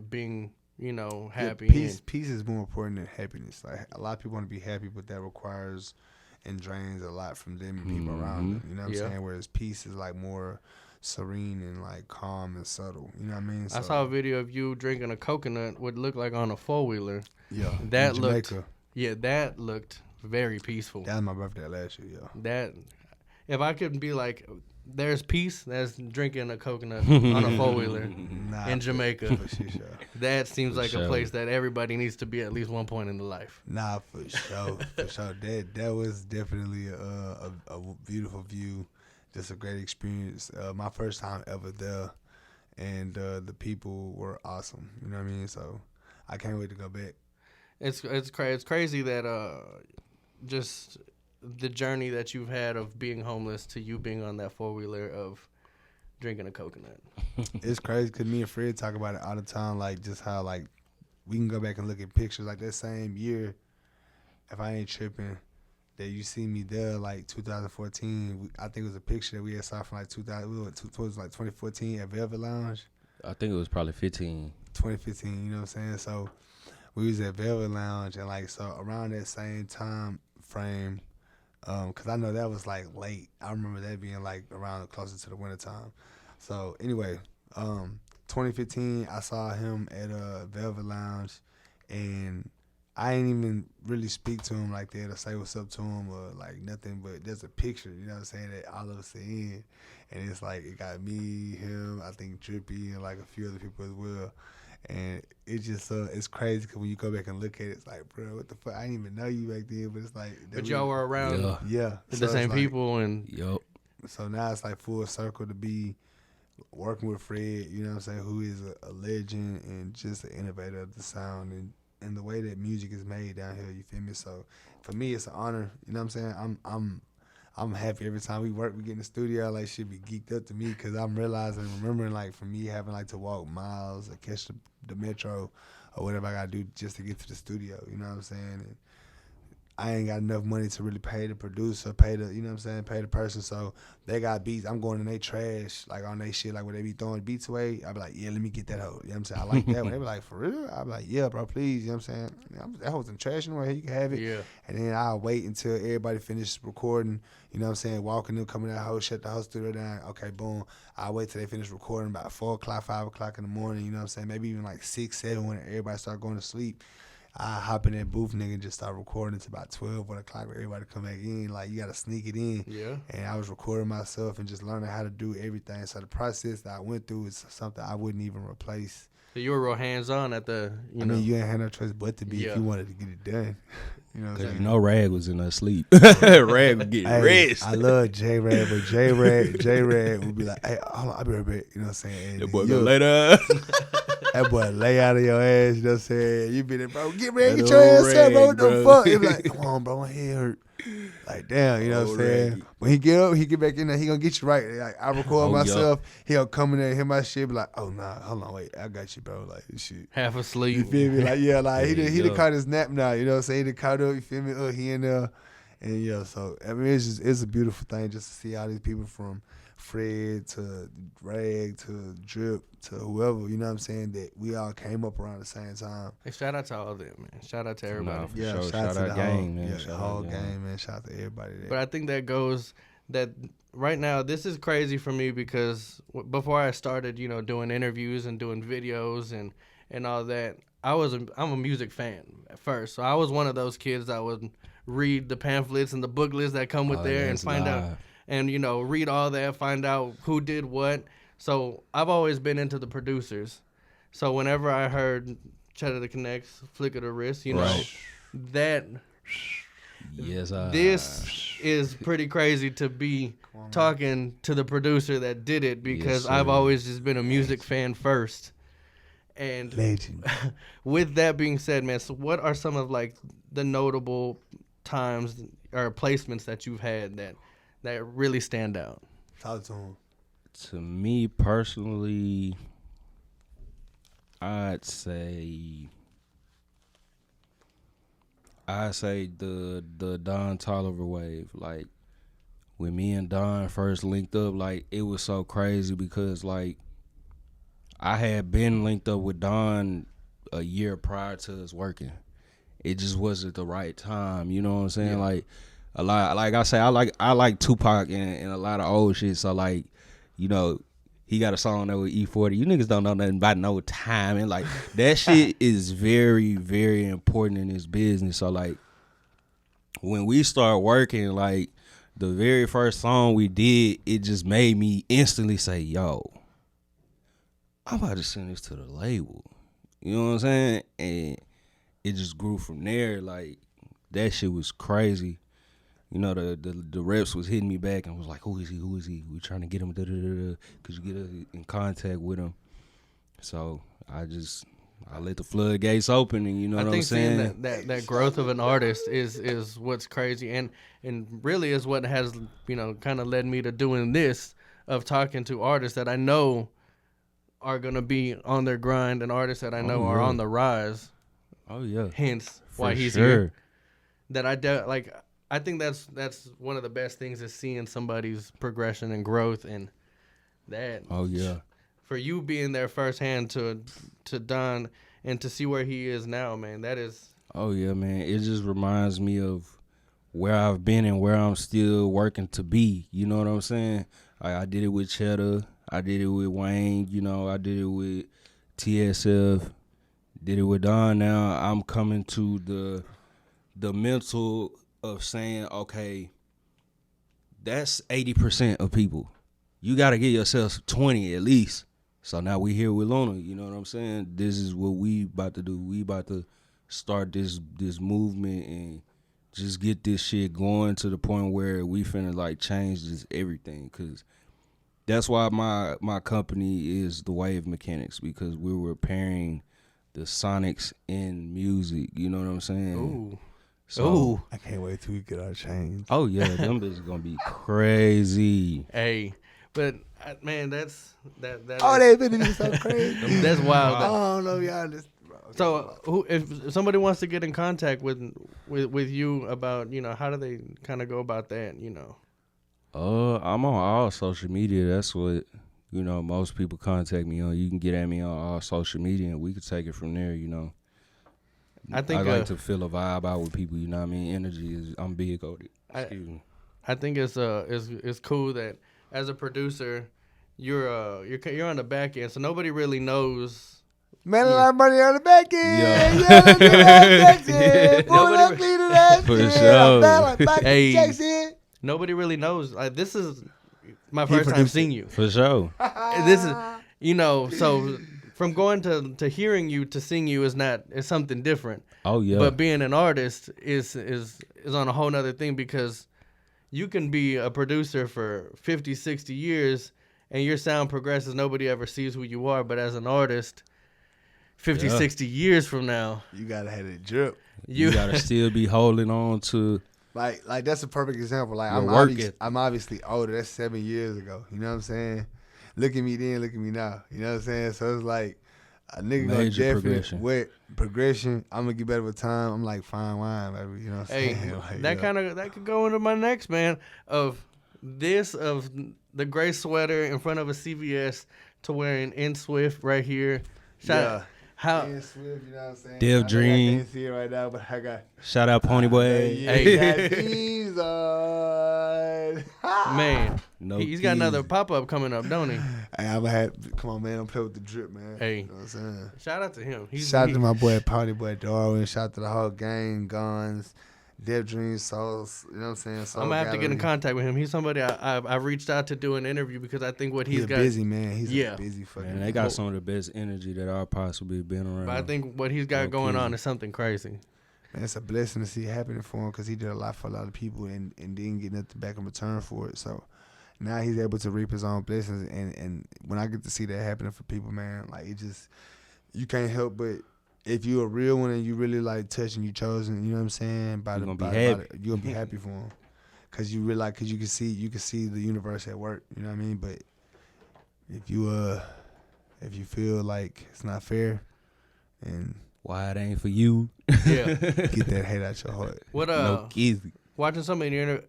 Speaker 3: being happy.
Speaker 4: Yeah, peace is more important than happiness. Like, a lot of people want to be happy, but that requires and drains a lot from them and people around them. You know what I'm saying? Whereas peace is more serene and calm and subtle. You know what I mean?
Speaker 3: I saw a video of you drinking a coconut, what looked like on a 4-wheeler.
Speaker 4: Yeah.
Speaker 3: That
Speaker 4: in
Speaker 3: looked
Speaker 4: Jamaica.
Speaker 3: that looked very peaceful.
Speaker 4: That was my birthday last year, yeah.
Speaker 3: That if I could be like, there's peace, that's drinking a coconut on a 4-wheeler in Jamaica.
Speaker 4: For sure.
Speaker 3: That seems like
Speaker 2: sure.
Speaker 3: a place that everybody needs to be at least one point in their life.
Speaker 4: Nah, for sure. For sure. That was definitely a beautiful view. Just a great experience. My first time ever there. And the people were awesome. You know what I mean? So I can't wait to go back.
Speaker 3: It's crazy that just the journey that you've had of being homeless to you being on that 4-wheeler of drinking a coconut.
Speaker 4: It's crazy because me and Fred talk about it all the time, just how we can go back and look at pictures that same year, if I ain't tripping, that you see me there 2014. I think it was a picture that we had saw from 2014 at Velvet Lounge.
Speaker 2: I think it was probably 15.
Speaker 4: 2015, you know what I'm saying? So we was at Velvet Lounge, and so around that same time frame, because I know that was late. I remember that being around closer to the winter time. So anyway, 2015, I saw him at Velvet Lounge, and I ain't even really speak to him like that or say what's up to him or like nothing, but there's a picture, you know what I'm saying, that all of us are in. And it's like, it got me, him, I think Drippy, and like a few other people as well. And it's just, it's crazy because when you go back and look at it, it's like, bro, what the fuck? I didn't even know you back then, but it's like.
Speaker 3: But y'all were around
Speaker 4: Yeah.
Speaker 3: the same
Speaker 4: like,
Speaker 3: people and.
Speaker 2: Yup.
Speaker 4: So now it's like full circle to be working with Fred, you know what I'm saying, who is a legend and just an innovator of the sound and the way that music is made down here, you feel me? So for me, it's an honor, you know what I'm saying? I'm happy every time we get in the studio, like shit be geeked up to me because I'm remembering like for me having like to walk miles or catch the metro or whatever I gotta do just to get to the studio, you know what I'm saying? And I ain't got enough money to really pay the producer, pay the, you know what I'm saying, pay the person. So they got beats. I'm going in they trash, like on they shit, like where they be throwing beats away. I be like, yeah, let me get that hoe. You know what I'm saying? I like that one. They be like, for real? I be like, yeah, bro, please. You know what I'm saying? That hoe's in trash anyway. Here, you can have it.
Speaker 3: Yeah.
Speaker 4: And then I'll wait until everybody finishes recording. You know what I'm saying? Walking them, coming out, house, shut the whole studio down. Okay, boom. I'll wait till they finish recording about 4 o'clock, 5 o'clock in the morning. You know what I'm saying? Maybe even like 6, 7 when everybody start going to sleep. I hop in that booth, nigga, and just start recording until about 12, 1 o'clock for everybody to come back in. Like, you got to sneak it in.
Speaker 3: Yeah.
Speaker 4: And I was recording myself and just learning how to do everything. So the process that I went through is something I wouldn't even replace.
Speaker 3: So you were real hands-on at the,
Speaker 4: I mean, you ain't had no choice but to be if you wanted to get it done. You know what I'm
Speaker 2: Because
Speaker 4: saying?
Speaker 2: you know Rag was in her sleep. Rag was getting rest.
Speaker 4: I love J-Rag, but J-Rag would be like, hey, hold on, I'll be right back. You know what I'm saying? And
Speaker 2: That boy go later.
Speaker 4: that boy lay out of your ass, you know what I'm saying? You be there, bro, get ready,
Speaker 2: That
Speaker 4: get your ass
Speaker 2: old
Speaker 4: up, bro, what
Speaker 2: Rag,
Speaker 4: the
Speaker 2: bro.
Speaker 4: fuck? He be like, come on, bro, my head hurt. Like, damn, you know what I'm
Speaker 2: Old
Speaker 4: saying?
Speaker 2: Raggy.
Speaker 4: When he get up, he get back in there, he gonna get you right. Like, I record myself, he'll come in there and hear my shit, be like, oh, nah, hold on, wait, I got you, bro. Like, this shit.
Speaker 3: half asleep.
Speaker 4: You feel me? Like, yeah, like, he
Speaker 2: There you
Speaker 4: done
Speaker 2: go.
Speaker 4: caught his nap now, you know what I'm saying? He done caught up, you feel me? He in there. And, yeah, so, I mean, it's a beautiful thing just to see all these people from Fred to Rag to Drip to whoever, you know what I'm saying, that we all came up around the same time.
Speaker 3: Hey, shout out to all of them, man. Shout out to everybody.
Speaker 2: Nah, for
Speaker 4: Yeah,
Speaker 2: sure.
Speaker 4: shout out to the
Speaker 2: gang,
Speaker 4: whole,
Speaker 2: man.
Speaker 4: yeah,
Speaker 2: Shout
Speaker 4: the
Speaker 2: out
Speaker 4: whole
Speaker 2: gang.
Speaker 4: game, man. Shout out to everybody there.
Speaker 3: But I think that goes that right now, this is crazy for me because before I started, doing interviews and doing videos and all that, I'm a music fan at first. So I was one of those kids that would read the pamphlets and the booklets that come with there and find out and, read all that, find out who did what. So I've always been into the producers. So whenever I heard Cheddar the Connects, Flick of the Wrist, that
Speaker 2: Yes,
Speaker 3: this is pretty crazy to be talking to the producer that did it because
Speaker 2: Yes,
Speaker 3: I've
Speaker 2: sir.
Speaker 3: always just been a music fan first. And
Speaker 4: Legend.
Speaker 3: with that being said, man, so what are some of like the notable times or placements that you've had that really stand out?
Speaker 4: Talk to him.
Speaker 2: To me personally, I'd say the Don Tolliver wave. Like when me and Don first linked up, like it was so crazy because like I had been linked up with Don a year prior to us working. It just wasn't the right time. You know what I'm saying?
Speaker 3: Yeah.
Speaker 2: Like a lot. Like I say, I like Tupac and a lot of old shit. So like, he got a song there with E40. You niggas don't know nothing about no time. And like that shit is very, very important in this business. So like when we start working, like the very first song we did, it just made me instantly say, yo, I'm about to send this to the label. You know what I'm saying? And it just grew from there. Like that shit was crazy. The reps was hitting me back and was like, who is he? We trying to get him, because you get in contact with him. So I let the floodgates open, and you know what I'm saying?
Speaker 3: I think seeing that growth of an artist is what's crazy, and really is what has kind of led me to doing this, of talking to artists that I know are gonna be on their grind and artists that I know are on the rise.
Speaker 2: Oh yeah.
Speaker 3: Hence
Speaker 2: For
Speaker 3: why he's
Speaker 2: sure.
Speaker 3: here. That I think that's one of the best things is seeing somebody's progression and growth, and that.
Speaker 2: Oh yeah.
Speaker 3: For you being there firsthand to Don and to see where he is now, man, that is.
Speaker 2: Oh yeah, man. It just reminds me of where I've been and where I'm still working to be. You know what I'm saying? I did it with Cheddar. I did it with Wayne. I did it with TSF, did it with Don. Now I'm coming to the mental of saying, okay, that's 80% of people. You got to get yourself 20 at least. So now we here with Luna. You know what I'm saying? This is what we about to do. We about to start this movement and just get this shit going to the point where we finna like change this everything. Cause that's why my company is the Wave Mechanics, because we're repairing the sonics in music. You know what I'm saying?
Speaker 3: Ooh.
Speaker 2: So,
Speaker 4: I can't wait till we get our change.
Speaker 2: oh yeah, them bitches gonna be crazy.
Speaker 3: Hey, but man, that's that.
Speaker 4: Oh,
Speaker 3: is-
Speaker 4: they been so crazy.
Speaker 3: that's wild.
Speaker 4: I don't know, y'all. Just,
Speaker 3: So, if somebody wants to get in contact with you about, how do they kind of go about that?
Speaker 2: I'm on all social media. That's what most people contact me on. You can get at me on all social media, and we can take it from there.
Speaker 3: I think
Speaker 2: I like to feel a vibe out with people. You know what I mean? Energy is. I'm big on it. Excuse me.
Speaker 3: I think it's cool that as a producer, you're on the back end, so nobody really knows.
Speaker 4: man, a lot of money on the back end.
Speaker 2: Yeah.
Speaker 4: Yeah, look at that. Pull
Speaker 3: Nobody-
Speaker 4: up, clean it up.
Speaker 2: For
Speaker 4: yeah,
Speaker 2: sure.
Speaker 4: I'm back, like, back
Speaker 3: Hey.
Speaker 4: checks in.
Speaker 3: Nobody really knows. Like, this is my
Speaker 4: He
Speaker 3: first time
Speaker 4: produced
Speaker 3: seeing you.
Speaker 2: For sure.
Speaker 3: This is, so from going to hearing you to seeing you is something different.
Speaker 2: Oh yeah.
Speaker 3: But being an artist is on a whole nother thing, because you can be a producer for 50, 60 years and your sound progresses. Nobody ever sees who you are. But as an artist, 50,
Speaker 2: Yeah.
Speaker 3: 60 years from now,
Speaker 4: You gotta have it drip.
Speaker 2: you gotta still be holding on to.
Speaker 4: Like that's a perfect example. Like
Speaker 2: Your work ethic.
Speaker 4: I'm obviously older. That's 7 years ago. You know what I'm saying? Look at me then, look at me now. You know what I'm saying? So it's like a nigga gonna
Speaker 2: Major
Speaker 4: definitely
Speaker 2: progression.
Speaker 4: with progression. I'm gonna get better with time. I'm like fine wine, baby. You know what I'm
Speaker 3: hey,
Speaker 4: saying? Like,
Speaker 3: that could go into my next, man, of the gray sweater in front of a CVS to wearing In Swift right here.
Speaker 4: Yeah.
Speaker 3: How
Speaker 4: Ian Swift, you know what I'm saying?
Speaker 2: Dev
Speaker 4: I
Speaker 2: Dream.
Speaker 4: can't see it right now, but I got
Speaker 2: Shout out Pony Boy.
Speaker 4: yeah,
Speaker 3: Hey.
Speaker 4: got these on.
Speaker 3: man,
Speaker 2: No
Speaker 3: he's got another
Speaker 2: keys.
Speaker 3: pop-up coming up, don't he?
Speaker 4: Hey, I'm have come on, man. Don't play with the drip, man.
Speaker 3: Hey.
Speaker 4: You know what I'm saying?
Speaker 3: Shout out to him.
Speaker 4: Shout out to my boy Party Boy Darwin. Shout out to the whole gang, Guns, Dev Dream, Souls. You know what I'm saying? Soul
Speaker 3: I'm gonna have to get in
Speaker 4: Gallery.
Speaker 3: contact with him. He's somebody I reached out to do an interview, because I think what
Speaker 4: He's
Speaker 3: he's
Speaker 4: a
Speaker 3: got.
Speaker 4: busy man. He's
Speaker 3: Yeah.
Speaker 4: a busy fucking
Speaker 2: Man,
Speaker 4: man.
Speaker 2: they got some of the best energy that I've possibly been around.
Speaker 3: But I think what he's got
Speaker 2: No
Speaker 3: going on
Speaker 2: kidding.
Speaker 3: is something crazy.
Speaker 4: Man, it's a blessing to see it happening for him because he did a lot for a lot of people and didn't get nothing back in return for it. So now he's able to reap his own blessings. And when I get to see that happening for people, man, like it just, you can't help but, if you're a real one and you really like touching, you chosen, you know what I'm saying? By
Speaker 2: You
Speaker 4: the,
Speaker 2: gonna be
Speaker 4: by,
Speaker 2: happy.
Speaker 4: by the, you're gonna be happy for him. Cause you realize, cause you can see the universe at work, you know what I mean? But if you feel like it's not fair, and
Speaker 2: why it ain't for you?
Speaker 3: Yeah.
Speaker 4: get that hate out your heart.
Speaker 3: What
Speaker 2: No keys.
Speaker 3: watching some of your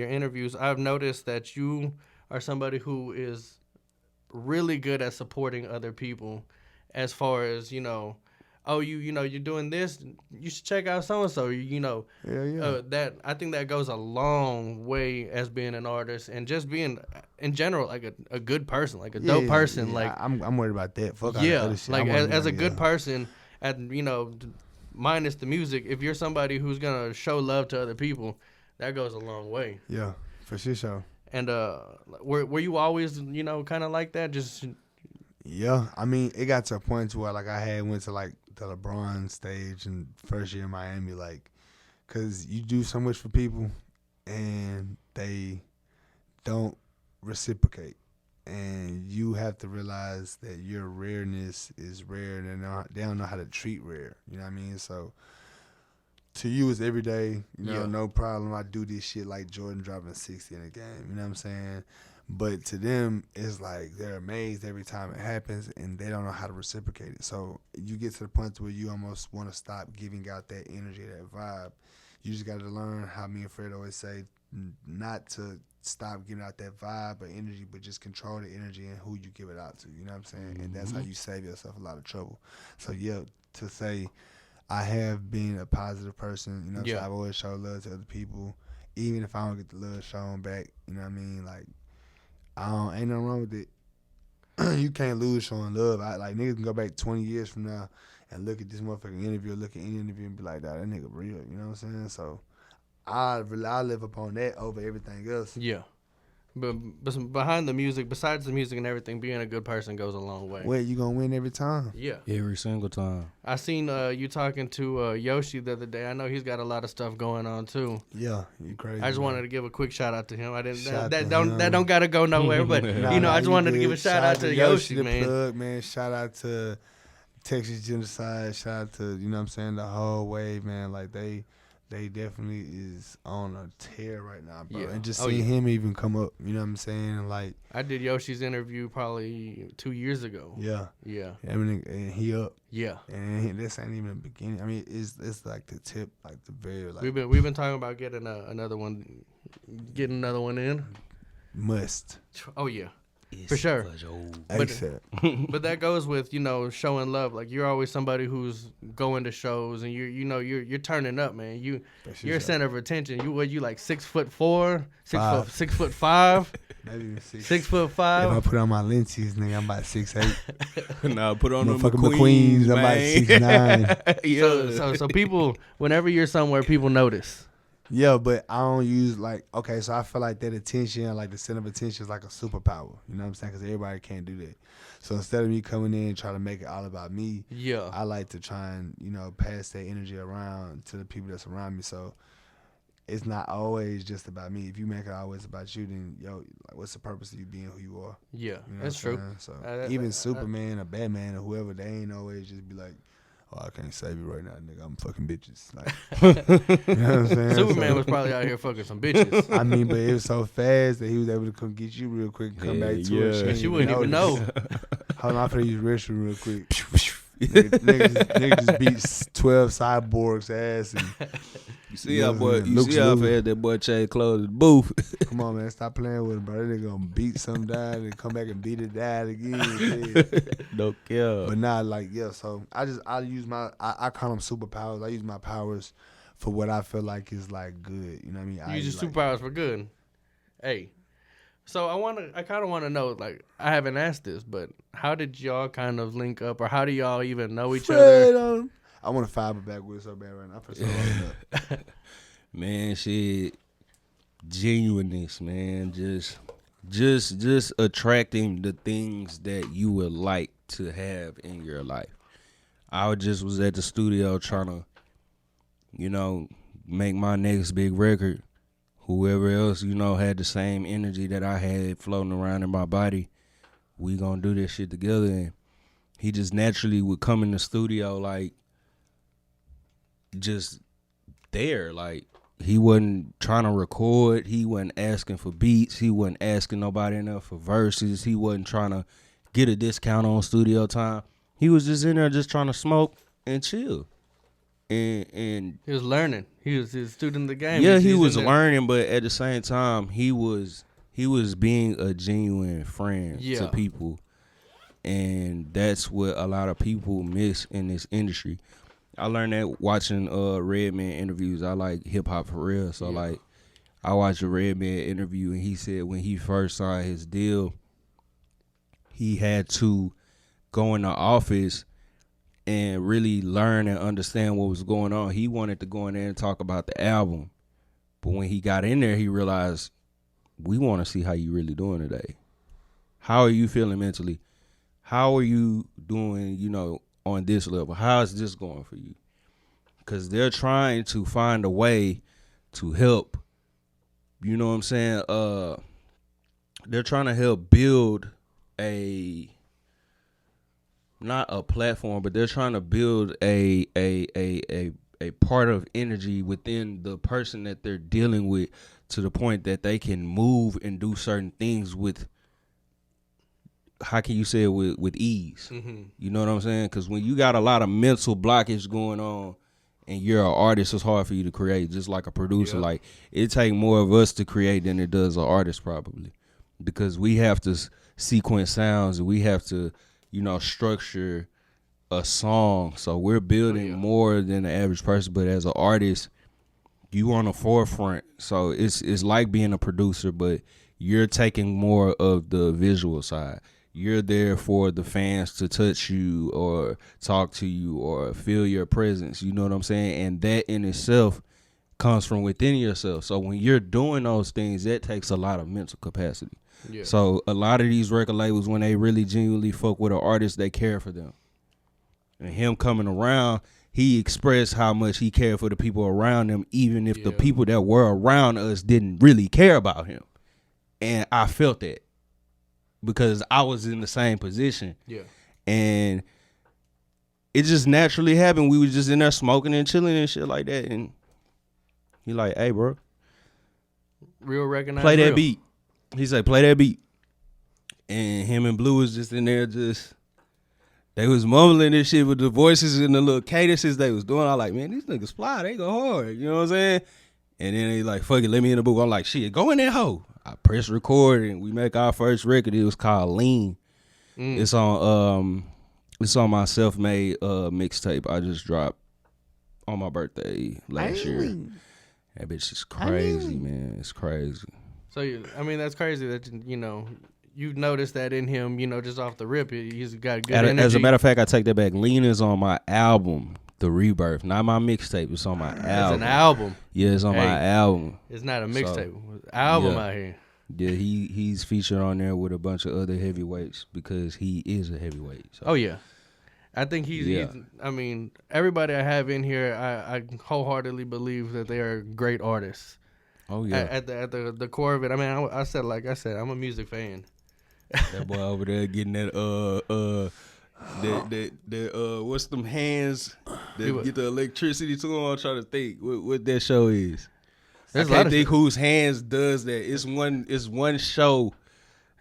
Speaker 3: interviews, I've noticed that you are somebody who is really good at supporting other people, as far as you're doing this, you should check out so and so.
Speaker 4: Yeah, yeah.
Speaker 3: That I think that goes a long way as being an artist and just being in general like a good person, like a dope person.
Speaker 4: Yeah,
Speaker 3: like
Speaker 4: I'm worried about that. Fuck all that
Speaker 3: yeah,
Speaker 4: other shit.
Speaker 3: like
Speaker 4: I wanna be
Speaker 3: as a
Speaker 4: like,
Speaker 3: good
Speaker 4: yeah.
Speaker 3: person, minus the music. If you're somebody who's gonna show love to other people, that goes a long way.
Speaker 4: Yeah, for sure.
Speaker 3: And were you always kind of like that? Just
Speaker 4: Yeah, I mean, it got to a point to where like I had went to like the LeBron stage in first year in Miami, like, cause you do so much for people, and they don't reciprocate, and you have to realize that your rareness is rare, and they don't know how to treat rare. You know what I mean? So to you, it's every day.
Speaker 3: Yeah.
Speaker 4: No problem. I do this shit like Jordan dropping 60 in a game. You know what I'm saying? But to them, it's like they're amazed every time it happens, and they don't know how to reciprocate it. So you get to the point where you almost want to stop giving out that energy, that vibe. You just got to learn how me and Fred always say, not to stop giving out that vibe or energy, but just control the energy and who you give it out to. You know what I'm saying? And that's how you save yourself a lot of trouble. So yeah, to say I have been a positive person. You know what I'm saying? I've always showed love to other people, even if I don't get the love shown back. You know what I mean? Like, ain't nothing wrong with it. You can't lose showing love. Like niggas can go back 20 years from now and look at this motherfucking interview, look at any interview and be like, that nigga real, you know what I'm saying? So I live upon that over everything else.
Speaker 3: Yeah. But behind the music, besides the music and everything, being a good person goes a long way.
Speaker 4: Well, you gonna win every time.
Speaker 3: Yeah.
Speaker 2: Every single time.
Speaker 3: I seen you talking to Yoshi the other day. I know he's got a lot of stuff going on too.
Speaker 4: Yeah, you crazy.
Speaker 3: I just
Speaker 4: man.
Speaker 3: wanted to give a quick shout out to him. I didn't
Speaker 4: Shout
Speaker 3: that
Speaker 4: to
Speaker 3: don't
Speaker 4: him.
Speaker 3: that don't gotta go nowhere, but
Speaker 4: Nah,
Speaker 3: I just wanted to
Speaker 4: you
Speaker 3: give a
Speaker 4: good.
Speaker 3: shout out to Yoshi,
Speaker 4: the
Speaker 3: man.
Speaker 4: Plug, man. Shout out to Texas Genocide. Shout out to, you know what I'm saying, the whole wave, man. Like they definitely is on a tear right now, bro.
Speaker 3: Yeah.
Speaker 4: And just
Speaker 3: Oh,
Speaker 4: seeing
Speaker 3: yeah.
Speaker 4: him even come up, you know what I'm saying? Like,
Speaker 3: I did Yoshi's interview probably 2 years ago.
Speaker 4: yeah.
Speaker 3: Yeah.
Speaker 4: I mean, and he up.
Speaker 3: Yeah.
Speaker 4: And this ain't even the beginning. I mean, it's like the tip, like the very, like,
Speaker 3: We've been talking about getting another one in.
Speaker 4: must.
Speaker 3: Oh yeah. For sure. But-
Speaker 4: ASAP.
Speaker 3: But that goes with, showing love. Like, you're always somebody who's going to shows and you're turning up, man. You're a center of attention. You like 6'4", 6'5",
Speaker 4: Maybe even 6.
Speaker 3: 6'5".
Speaker 4: If I put on my lenses, nigga, I'm about 6'8".
Speaker 2: Nah, put on them
Speaker 4: Motherfucking McQueens, I'm about 6'9".
Speaker 2: Yeah.
Speaker 3: So people, whenever you're somewhere, people notice.
Speaker 4: Yeah, but I don't use so I feel like that attention, like the center of attention is like a superpower. You know what I'm saying? Because everybody can't do that. So instead of me coming in and trying to make it all about me,
Speaker 3: Yeah.
Speaker 4: I like to try and, pass that energy around to the people that's around me. So it's not always just about me. If you make it always about you, then, like, what's the purpose of you being who you are?
Speaker 3: Yeah,
Speaker 4: You know
Speaker 3: that's
Speaker 4: what I'm
Speaker 3: true.
Speaker 4: saying? So even Superman or Batman or whoever, they ain't always just be like, oh, I can't save you right now, nigga. I'm fucking bitches. Like, you know what I'm saying?
Speaker 3: Superman
Speaker 4: So,
Speaker 3: was probably out here fucking some bitches.
Speaker 4: I mean, but it was so fast that he was able to come get you real quick and come back to her.
Speaker 3: And she wouldn't even know.
Speaker 4: Hold on, I'm finna use restroom real quick. Nigga just beat 12 cyborgs ass. And
Speaker 2: You see how boy, you
Speaker 4: Luke's
Speaker 2: see how
Speaker 4: moving.
Speaker 2: fast that boy changed clothes in the booth.
Speaker 4: Come on, man, stop playing with it, bro. That nigga gonna beat some down and come back and beat it down again. Yeah.
Speaker 2: No care.
Speaker 4: But nah, like, yeah, so I use I call them superpowers. I use my powers for what I feel like is like good. You know what I mean?
Speaker 3: You use your superpowers for good. Hey. So I kind of want to know, like, I haven't asked this, but how did y'all kind of link up, or how do y'all even know each other?
Speaker 4: I want to fiber backwards so bad right now. For sure.
Speaker 2: Man, shit, genuineness, man. Just attracting the things that you would like to have in your life. I just was at the studio trying to, make my next big record. Whoever else, had the same energy that I had floating around in my body, we gonna do this shit together. And he just naturally would come in the studio, like, just there. Like, he wasn't trying to record. He wasn't asking for beats. He wasn't asking nobody enough for verses. He wasn't trying to get a discount on studio time. He was just in there just trying to smoke and chill. And
Speaker 3: He was learning. He was a student of the game.
Speaker 2: yeah, he
Speaker 3: He's
Speaker 2: was
Speaker 3: in there.
Speaker 2: learning, but at the same time, he was being a genuine friend
Speaker 3: Yeah.
Speaker 2: to people, and that's what a lot of people miss in this industry. I learned that watching Redman interviews. I like hip hop for real, so like I watched a Redman interview, and he said when he first signed his deal, he had to go in the office and really learn and understand what was going on. He wanted to go in there and talk about the album. But when he got in there, he realized, we want to see how you really doing today. How are you feeling mentally? How are you doing, on this level? How is this going for you? Because they're trying to find a way to help, you know what I'm saying? They're trying to help build not a platform, but they're trying to build a part of energy within the person that they're dealing with, to the point that they can move and do certain things with, how can you say it, with ease?
Speaker 3: Mm-hmm.
Speaker 2: You know what I'm saying? Because when you got a lot of mental blockage going on and you're an artist, it's hard for you to create, just like a producer.
Speaker 3: Yeah.
Speaker 2: Like, it take more of us to create than it does an artist, probably, because we have to sequence sounds and we have to, structure a song. So we're building more than the average person. But as an artist, you on the forefront. So it's like being a producer, but you're taking more of the visual side. you're there for the fans to touch you or talk to you or feel your presence. You know what I'm saying? And that in itself comes from within yourself. So when you're doing those things, that takes a lot of mental capacity.
Speaker 3: Yeah.
Speaker 2: So a lot of these record labels, when they really genuinely fuck with an artist, they care for them. And him coming around, he expressed how much he cared for the people around him, even if the people that were around us didn't really care about him. And I felt that because I was in the same position.
Speaker 3: Yeah.
Speaker 2: And it just naturally happened. We was just in there smoking and chilling and shit like that. And he like, hey, bro.
Speaker 3: Real recognize
Speaker 2: Play that
Speaker 3: real.
Speaker 2: beat. He said, play that beat. And him and Blue was just in there they was mumbling this shit with the voices and the little cadences they was doing. I like, man, these niggas fly. They go hard. You know what I'm saying? And then they like, fuck it, let me in the booth. I'm like, shit, go in there, hoe. I press record and we make our first record. It was called Lean. It's on my self-made mixtape I just dropped on my birthday last year. That bitch is crazy, man. It's crazy.
Speaker 3: So, I mean, that's crazy that, you know, you've noticed that in him, you know, just off the rip. He's got good energy.
Speaker 2: As a matter of fact, I take that back. Lean is on my album, The Rebirth. Not my mixtape. It's on my album.
Speaker 3: It's an album.
Speaker 2: Yeah, it's on my album.
Speaker 3: It's not a mixtape. Album out here.
Speaker 2: Yeah, he's featured on there with a bunch of other heavyweights because he is a heavyweight. So.
Speaker 3: Oh, yeah. I think he's, I mean, everybody I have in here, I wholeheartedly believe that they are great artists.
Speaker 2: Oh, yeah.
Speaker 3: At the core of it. I mean, I said, I'm a music fan.
Speaker 2: That boy over there getting that what's them hands that get the electricity to him? I'm trying to think what that show is. I can't think whose hands does that. It's one show.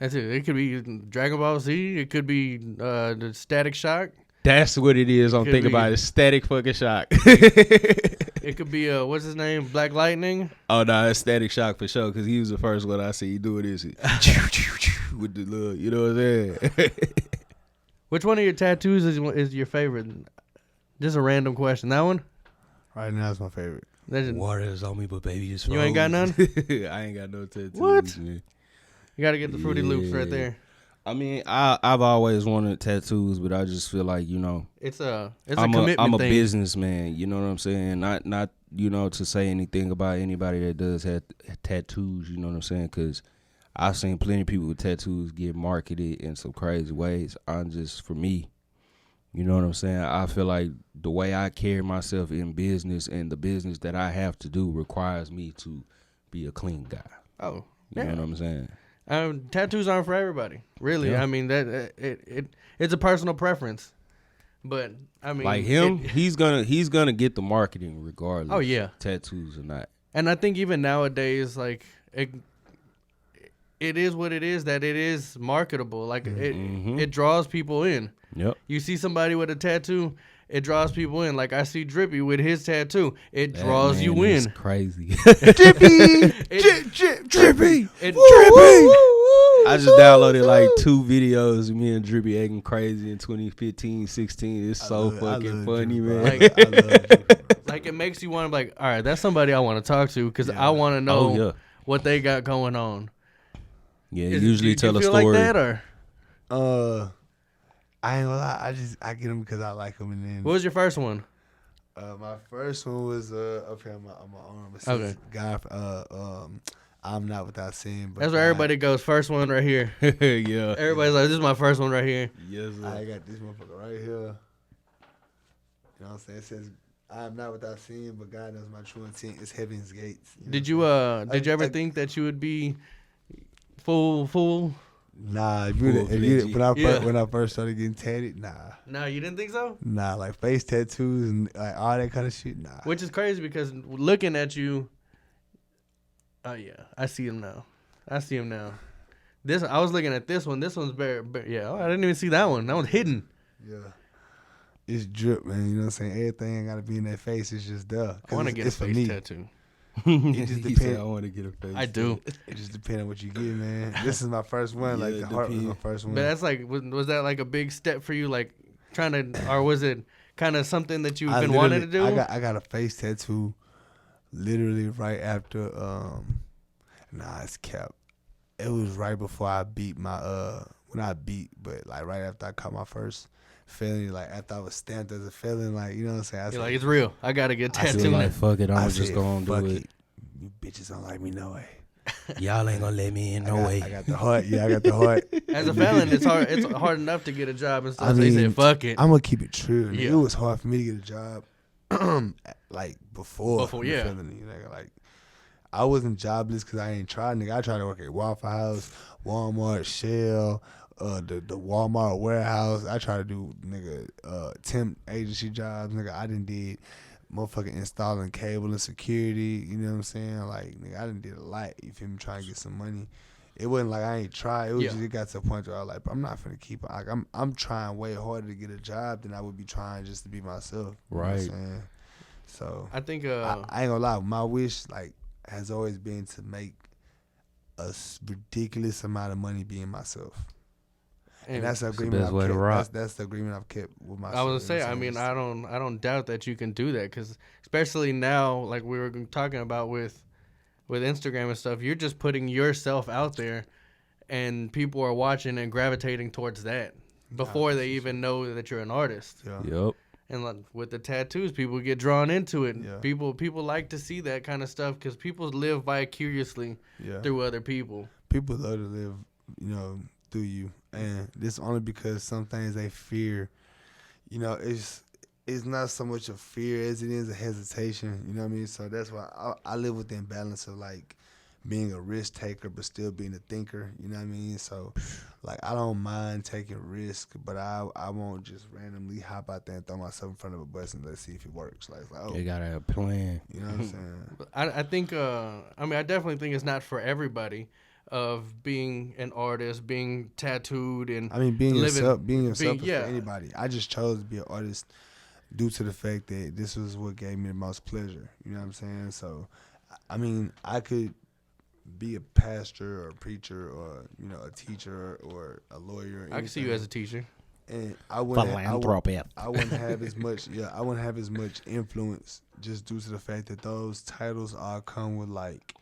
Speaker 3: That's it. It could be Dragon Ball Z. It could be the Static Shock.
Speaker 2: That's what it is. I'm thinking about it. Static fucking Shock.
Speaker 3: It could be what's his name? Black Lightning.
Speaker 2: Oh no, it's Static Shock for sure because he was the first one I see doing this with the little, you know what I'm saying?
Speaker 3: Which one of your tattoos is your favorite? Just a random question. That one?
Speaker 4: Right now, it's my favorite.
Speaker 2: Water is on me, but baby, it's froze.
Speaker 3: You ain't got none?
Speaker 2: I ain't got no tattoos.
Speaker 3: What?
Speaker 2: Man.
Speaker 3: You got to get the Fruity Loops right there.
Speaker 2: I mean, I've always wanted tattoos, but I just feel like, you know,
Speaker 3: it's a commitment
Speaker 2: I'm a
Speaker 3: thing.
Speaker 2: businessman. You know what I'm saying? Not you know, to say anything about anybody that does have tattoos. You know what I'm saying? Because I've seen plenty of people with tattoos get marketed in some crazy ways. I'm just, for me, you know what I'm saying? I feel like the way I carry myself in business and the business that I have to do requires me to be a clean guy.
Speaker 3: Oh,
Speaker 2: you know what I'm saying?
Speaker 3: Tattoos aren't for everybody, really. Yeah. I mean, that it's a personal preference, but I mean,
Speaker 2: like him, he's gonna get the marketing regardless.
Speaker 3: Oh yeah,
Speaker 2: tattoos or not.
Speaker 3: And I think even nowadays, like it is what it is. That it is marketable. Like it draws people in.
Speaker 2: Yep.
Speaker 3: You see somebody with a tattoo, it draws people in. Like I see Drippy with his tattoo, it draws you in.
Speaker 2: It's crazy.
Speaker 4: Drippy, Drippy, Drippy.
Speaker 2: I just downloaded like 2 videos of me and Drippy acting crazy in 2015, 16. It's so fucking funny, man.
Speaker 3: Like it makes you want to be like, all right, that's somebody I want to talk to because I want to know what they got going on.
Speaker 2: Yeah, usually tell a
Speaker 3: story.
Speaker 2: story.
Speaker 3: Like that, or
Speaker 4: I ain't gonna lie. I get them because I like them. And then
Speaker 3: what was your first one?
Speaker 4: My first one was up here on my arm. It
Speaker 3: okay.
Speaker 4: Says, God, I'm not without sin. But
Speaker 3: that's where everybody goes. First one right here.
Speaker 2: Yeah.
Speaker 3: Everybody's like, this is my first one right here.
Speaker 2: Yes, sir.
Speaker 4: I got this motherfucker right here. You know what I'm saying? It says, I am not without sin, but God knows my true intent is heaven's gates.
Speaker 3: Did you ever think that you would be full?
Speaker 4: Nah, when I first started getting tatted, nah.
Speaker 3: Nah, you didn't think so?
Speaker 4: Nah, like face tattoos and like all that kind of shit, nah.
Speaker 3: Which is crazy because looking at you, oh yeah, I see him now. This I was looking at this one. This one's very yeah. I didn't even see that one. That one's hidden.
Speaker 4: Yeah, it's drip, man. You know what I'm saying? Everything ain't gotta be in that face. It's just there.
Speaker 3: I want to get a face tattoo.
Speaker 4: It just depends.
Speaker 2: I want to get a face.
Speaker 3: I do.
Speaker 4: It just depends on what you get, man. This is my first one. Like the heart was my first one.
Speaker 3: But that's like, was that like a big step for you? Like trying to, or was it kind of something that you've been wanting to do?
Speaker 4: I got a face tattoo, literally right after. Nah, it's cap. It was right before I beat my when I beat, but like right after I caught my first felony, like after I was stamped as a felon, like you know what I'm saying? I
Speaker 3: You're
Speaker 4: said,
Speaker 3: like, it's real. I gotta get
Speaker 4: I said,
Speaker 2: Feel
Speaker 3: tattooed.
Speaker 2: like fuck it,
Speaker 4: I
Speaker 2: I'm just
Speaker 4: said,
Speaker 2: gonna
Speaker 4: fuck
Speaker 2: do it.
Speaker 4: You bitches don't like me no way.
Speaker 2: Y'all ain't gonna let me in no way.
Speaker 4: I got the heart. Yeah, I got the heart.
Speaker 3: As a felon, it's hard. It's hard enough to get a job and stuff.
Speaker 4: I
Speaker 3: So he
Speaker 4: mean,
Speaker 3: said, "Fuck it."
Speaker 4: I'm gonna keep it true.
Speaker 3: Yeah.
Speaker 4: It was hard for me to get a job, like before the
Speaker 3: yeah.
Speaker 4: felony. Like I wasn't jobless because I ain't tried. Nigga, I tried to work at Waffle House, Walmart, Shell, the Walmart warehouse. I tried to do temp agency jobs. Nigga, I done did motherfucking installing cable and security. You know what I'm saying? Like nigga, I done did a lot. You feel me? Trying to get some money. It wasn't like I ain't tried. It was just, it got to a point where I was like, I'm not finna keep. Like I'm trying way harder to get a job than I would be trying just to be myself. You know what I'm saying? So
Speaker 3: I think
Speaker 4: I ain't gonna lie. My wish like has always been to make a ridiculous amount of money being myself. And that's the agreement
Speaker 2: best way to rock.
Speaker 4: That's the agreement I've kept with myself.
Speaker 3: I was gonna say, I mean, I don't doubt that you can do that, because especially now, like we were talking about with Instagram and stuff, you're just putting yourself out there, and people are watching and gravitating towards that before they even know that you're an artist.
Speaker 4: Yeah.
Speaker 2: Yep.
Speaker 3: And like with the tattoos, people get drawn into it.
Speaker 4: Yeah.
Speaker 3: People like to see that kind of stuff because people live vicariously through other people.
Speaker 4: People love to live, you know, through you, and this only because some things they fear. You know, it's not so much a fear as it is a hesitation. You know what I mean? So that's why I live within balance of like being a risk taker but still being a thinker. You know what I mean? So like I don't mind taking risk, but I won't just randomly hop out there and throw myself in front of a bus and let's see if it works. Like oh,
Speaker 2: You gotta have a plan.
Speaker 4: you know what I'm saying?
Speaker 3: I think I mean I definitely think it's not for everybody of being an artist, being tattooed, and
Speaker 4: I mean being yourself is
Speaker 3: being-
Speaker 4: for
Speaker 3: yeah.
Speaker 4: anybody. I just chose to be an artist due to the fact that this was what gave me the most pleasure. You know what I'm saying? So, I mean, I could be a pastor or a preacher or, you know, a teacher or a lawyer.
Speaker 3: I can see you as a teacher.
Speaker 4: And I wouldn't
Speaker 2: Philanthropist.
Speaker 4: I wouldn't have as much I wouldn't have as much influence just due to the fact that those titles all come with like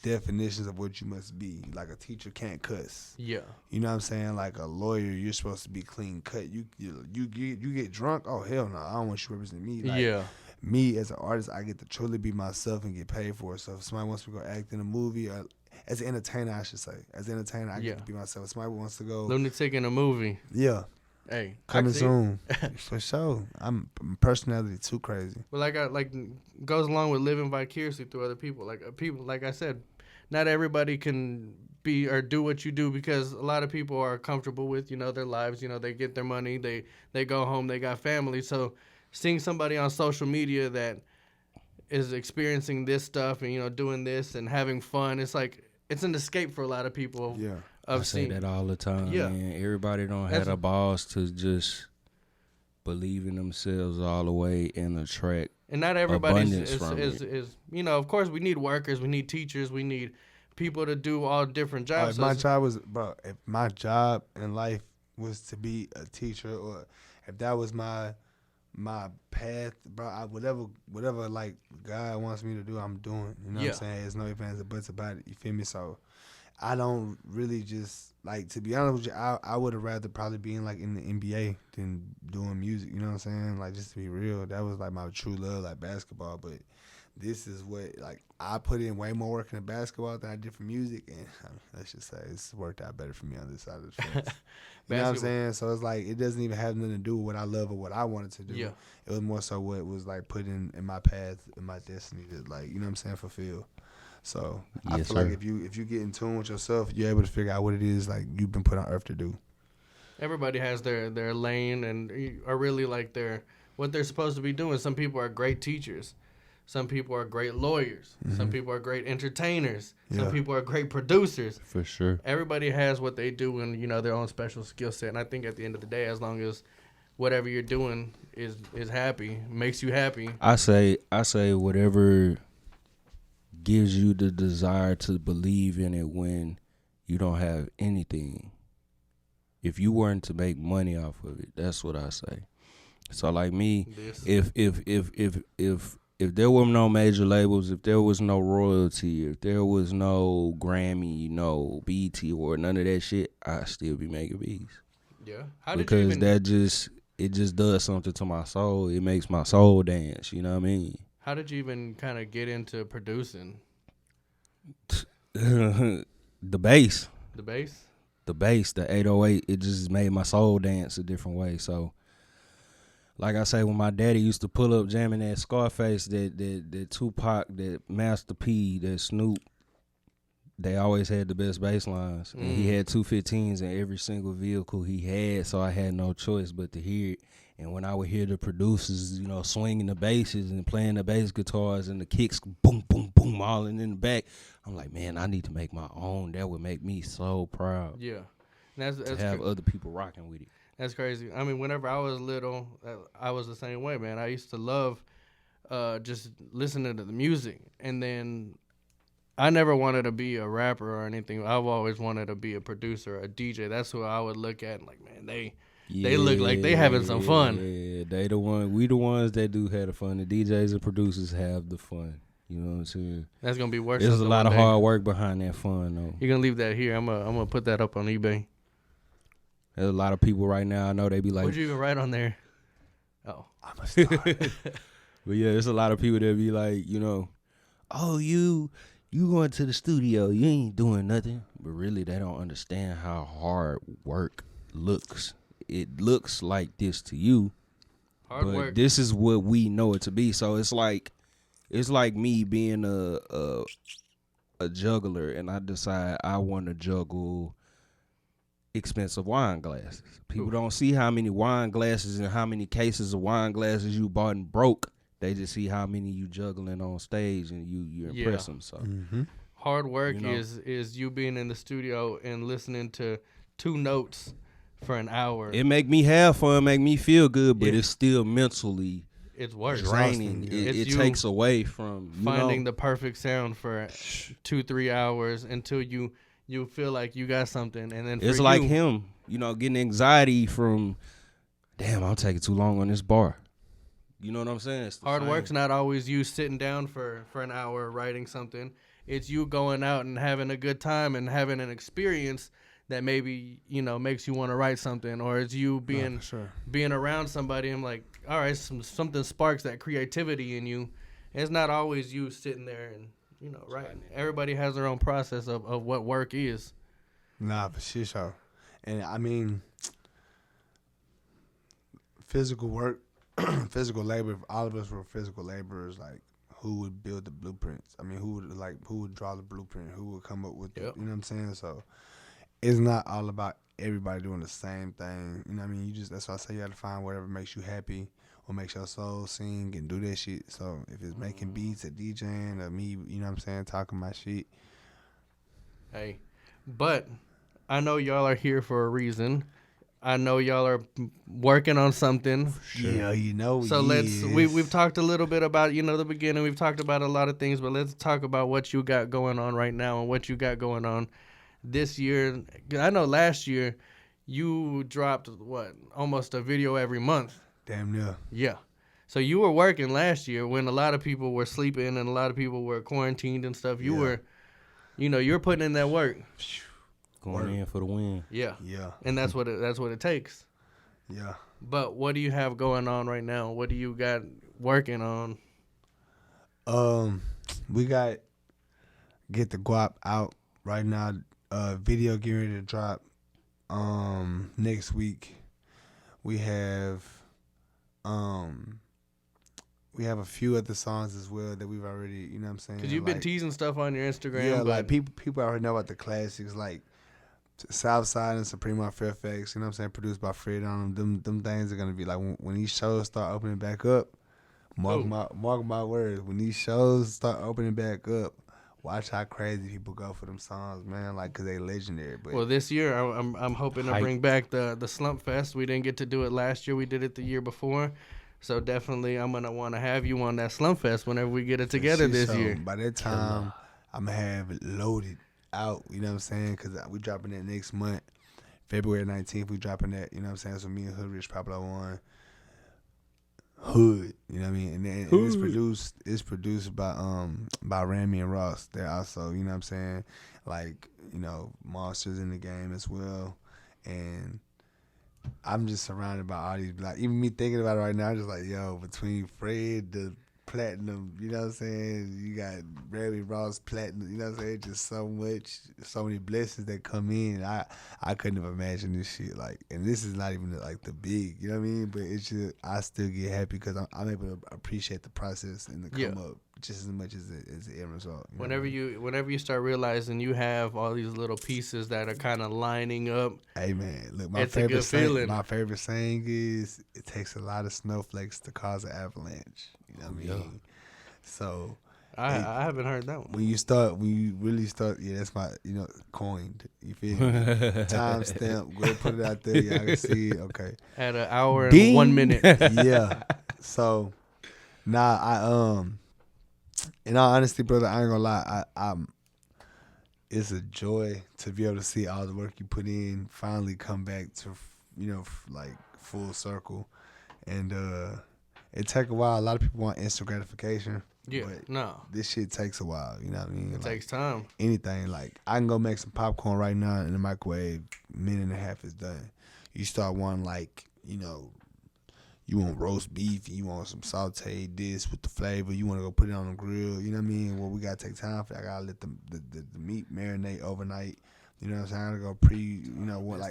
Speaker 4: definitions of what you must be. Like a teacher can't cuss.
Speaker 3: Yeah.
Speaker 4: You know what I'm saying? Like a lawyer, you're supposed to be clean cut. You get drunk? Oh hell no! I don't want you to represent me. Like,
Speaker 3: yeah.
Speaker 4: Me as an artist, I get to truly be myself and get paid for it. So if somebody wants to go act in a movie, or as an entertainer, I should say, as an entertainer, I get to be myself. If somebody wants to go,
Speaker 3: Lunitik in a movie.
Speaker 4: yeah,
Speaker 3: Hey,
Speaker 4: coming soon for sure. I'm personality too crazy.
Speaker 3: But like goes along with living vicariously through other people. Like people, like I said, not everybody can be or do what you do because a lot of people are comfortable with, you know, their lives. You know, they get their money, they go home, they got family. So seeing somebody on social media that is experiencing this stuff and, you know, doing this and having fun, it's like it's an escape for a lot of people.
Speaker 4: Yeah.
Speaker 2: I say that all the time,
Speaker 3: Yeah.
Speaker 2: man. Everybody don't have the balls to just believe in themselves all the way and attract.
Speaker 3: And not everybody
Speaker 2: abundance from
Speaker 3: is, you know, of course we need workers, we need teachers, we need people to do all different jobs.
Speaker 4: If my job in life was to be a teacher, or if that was my path, bro, whatever like God wants me to do, I'm doing. You know what I'm saying? There's no ifs, ands, or buts about it. You feel me? So I don't really just like, to be honest with you, I would have rather probably being like in the NBA than doing music. You know what I'm saying? Like, just to be real, that was like my true love, like basketball. But this is what, like, I put in way more work in basketball than I did for music, and let's just say it's worked out better for me on this side of the fence. You know what I'm saying? So it's like it doesn't even have nothing to do with what I love or what I wanted to do.
Speaker 3: Yeah.
Speaker 4: It was more so what was like put in my path, in my destiny to, like, you know what I'm saying, fulfill. So I
Speaker 2: Yes,
Speaker 4: feel
Speaker 2: sir.
Speaker 4: like if you get in tune with yourself, you're able to figure out what it is like you've been put on earth to do.
Speaker 3: Everybody has their lane and are really like what they're supposed to be doing. Some people are great teachers. Some people are great lawyers. Some people are great entertainers. Some people are great producers.
Speaker 2: For sure.
Speaker 3: Everybody has what they do and, you know, their own special skill set. And I think at the end of the day, as long as whatever you're doing is happy, makes you happy.
Speaker 2: I say whatever gives you the desire to believe in it when you don't have anything. If you weren't to make money off of it, that's what I say. So like me, if if there were no major labels, if there was no royalty, if there was no Grammy, no BET or none of that shit, I'd still be making beats.
Speaker 3: Yeah. How did
Speaker 2: Because
Speaker 3: you even
Speaker 2: it just does something to my soul. It makes my soul dance, you know what I mean?
Speaker 3: How did you even kind of get into producing
Speaker 2: The bass.
Speaker 3: the bass?
Speaker 2: The bass, the 808, it just made my soul dance a different way. So, like I say, when my daddy used to pull up jamming that Scarface, that Tupac, that Master P, that Snoop, they always had the best bass lines. And he had 215s in every single vehicle he had, so I had no choice but to hear it. And when I would hear the producers, you know, swinging the basses and playing the bass guitars and the kicks, boom, boom, boom, all in the back, I'm like, man, I need to make my own. That would make me so proud.
Speaker 3: Yeah. And
Speaker 2: To have other people rocking with it.
Speaker 3: That's crazy. I mean, whenever I was little, I was the same way, man. I used to love just listening to the music. And then I never wanted to be a rapper or anything. I've always wanted to be a producer, a DJ. That's who I would look at and like, man, they look like they having some fun.
Speaker 2: Yeah, we the ones that do have the fun. The DJs and producers have the fun. You know what I'm saying?
Speaker 3: That's gonna be worse.
Speaker 2: There's a lot of hard work behind that fun, though.
Speaker 3: You're gonna leave that here. I'm gonna put that up on eBay.
Speaker 2: There's a lot of people right now, I know they be like,
Speaker 3: What'd you even write on there? Oh,
Speaker 4: I'm a star.
Speaker 2: but yeah, there's a lot of people that be like, you know, oh, you going to the studio, you ain't doing nothing. But really, they don't understand how hard work looks. It looks like this to you,
Speaker 3: hard
Speaker 2: but
Speaker 3: work.
Speaker 2: this is what we know it to be. So it's like me being a juggler, and I decide I want to juggle expensive wine glasses. People don't see how many wine glasses and how many cases of wine glasses you bought and broke. They just see how many you juggling on stage, and you impress them. So
Speaker 3: Hard work
Speaker 2: You know?
Speaker 3: is you being in the studio and listening to two notes for an hour.
Speaker 2: it make me have fun, make me feel good, but
Speaker 3: Yeah.
Speaker 2: it's still mentally
Speaker 3: It's worse.
Speaker 2: draining.
Speaker 4: Exhausting, yeah.
Speaker 2: It
Speaker 3: It's you
Speaker 2: takes away from
Speaker 3: Finding the perfect sound for 2-3 hours until you feel like you got something, and then
Speaker 2: It's
Speaker 3: for
Speaker 2: like
Speaker 3: you,
Speaker 2: him, getting anxiety from, damn, I'm taking too long on this bar. You know what I'm saying? It's the
Speaker 3: hard
Speaker 2: same.
Speaker 3: work's not always you sitting down for an hour writing something. It's you going out and having a good time and having an experience that maybe makes you want to write something, or it's you being
Speaker 4: for sure.
Speaker 3: being around somebody and like, all right, something sparks that creativity in you. It's not always you sitting there and writing. Everybody has their own process of what work is.
Speaker 4: Nah, for sure. And I mean, physical work, physical labor. If all of us were physical laborers, like, who would build the blueprints? I mean, who would draw the blueprint? Who would come up with
Speaker 3: Yep.
Speaker 4: you know what I'm saying? So it's not all about everybody doing the same thing. You know what I mean? That's why I say you gotta find whatever makes you happy or makes your soul sing and do that shit. So if it's making beats or DJing or me, you know what I'm saying, talking my shit.
Speaker 3: Hey, but I know y'all are here for a reason. I know y'all are working on something.
Speaker 4: Yeah,
Speaker 3: So we've talked a little bit about the beginning. We've talked about a lot of things, but let's talk about what you got going on right now and what you got going on this year. I know last year you dropped almost a video every month.
Speaker 4: Damn near.
Speaker 3: Yeah. So you were working last year when a lot of people were sleeping and a lot of people were quarantined and stuff. You were, you're putting in that work.
Speaker 2: Going in for the win.
Speaker 3: Yeah.
Speaker 4: Yeah.
Speaker 3: And that's what it takes.
Speaker 4: Yeah.
Speaker 3: But what do you have going on right now? What do you got working on?
Speaker 4: We got Get the Guap out right now. Video getting ready to drop next week. We have a few other songs as well that we've already, you know what I'm saying?
Speaker 3: Because you've been teasing stuff on your Instagram.
Speaker 4: Yeah,
Speaker 3: but
Speaker 4: like people already know about the classics like Southside and Supremo Fairfax, you know what I'm saying? Produced by Fredonem. Them things are gonna be like when these shows start opening back up. Mark my words. When these shows start opening back up, watch how crazy people go for them songs, man. Like, cause they legendary. But
Speaker 3: Well, this year I'm hoping to bring back the Slump Fest. We didn't get to do it last year. We did it the year before. So definitely I'm gonna want to have you on that Slump Fest whenever we get it together this year.
Speaker 4: By that time, I'm gonna have it loaded out. You know what I'm saying? Cause we dropping that next month, February 19th. We dropping that. You know what I'm saying? So me and Hood Rich Pablo on. Hood. You know what I mean? And it's produced by Rami and Ross. They're also, you know what I'm saying, like, you know, Monsters in the game as well. And I'm just surrounded by all these, like, even me thinking about it right now, I'm just like, yo, between Fred, the Platinum, you know what I'm saying? You got Rami Ross, Platinum, you know what I'm saying? Just so much, so many blessings that come in. I couldn't have imagined this shit. Like, and this is not even like the big, you know what I mean? But it's just, I still get happy because I'm able to appreciate the process and the come up just as much as the end result.
Speaker 3: Whenever you start realizing you have all these little pieces that are kind of lining up.
Speaker 4: Hey man, look,
Speaker 3: it's a good feeling.
Speaker 4: My favorite saying is, it takes a lot of snowflakes to cause an avalanche. You know what I mean?
Speaker 2: Yeah.
Speaker 4: So
Speaker 3: I haven't heard that one.
Speaker 4: when you really start, that's my, coined. You feel me? Timestamp. Go put it out there. Y'all can see it. Okay.
Speaker 3: At an hour and 1 minute.
Speaker 4: Yeah. So, in all honesty, brother, I ain't gonna lie. It's a joy to be able to see all the work you put in finally come back to, like full circle, and it take a while. A lot of people want instant gratification.
Speaker 3: Yeah,
Speaker 4: but
Speaker 3: no.
Speaker 4: This shit takes a while. You know what I mean?
Speaker 3: It takes time.
Speaker 4: Anything, like, I can go make some popcorn right now in the microwave. Minute and a half is done. You start wanting, like, you want roast beef, you want some sauteed this with the flavor, you want to go put it on the grill, you know what I mean? Well, we got to take time for that. I got to let the meat marinate overnight. You know what I'm saying? I got to go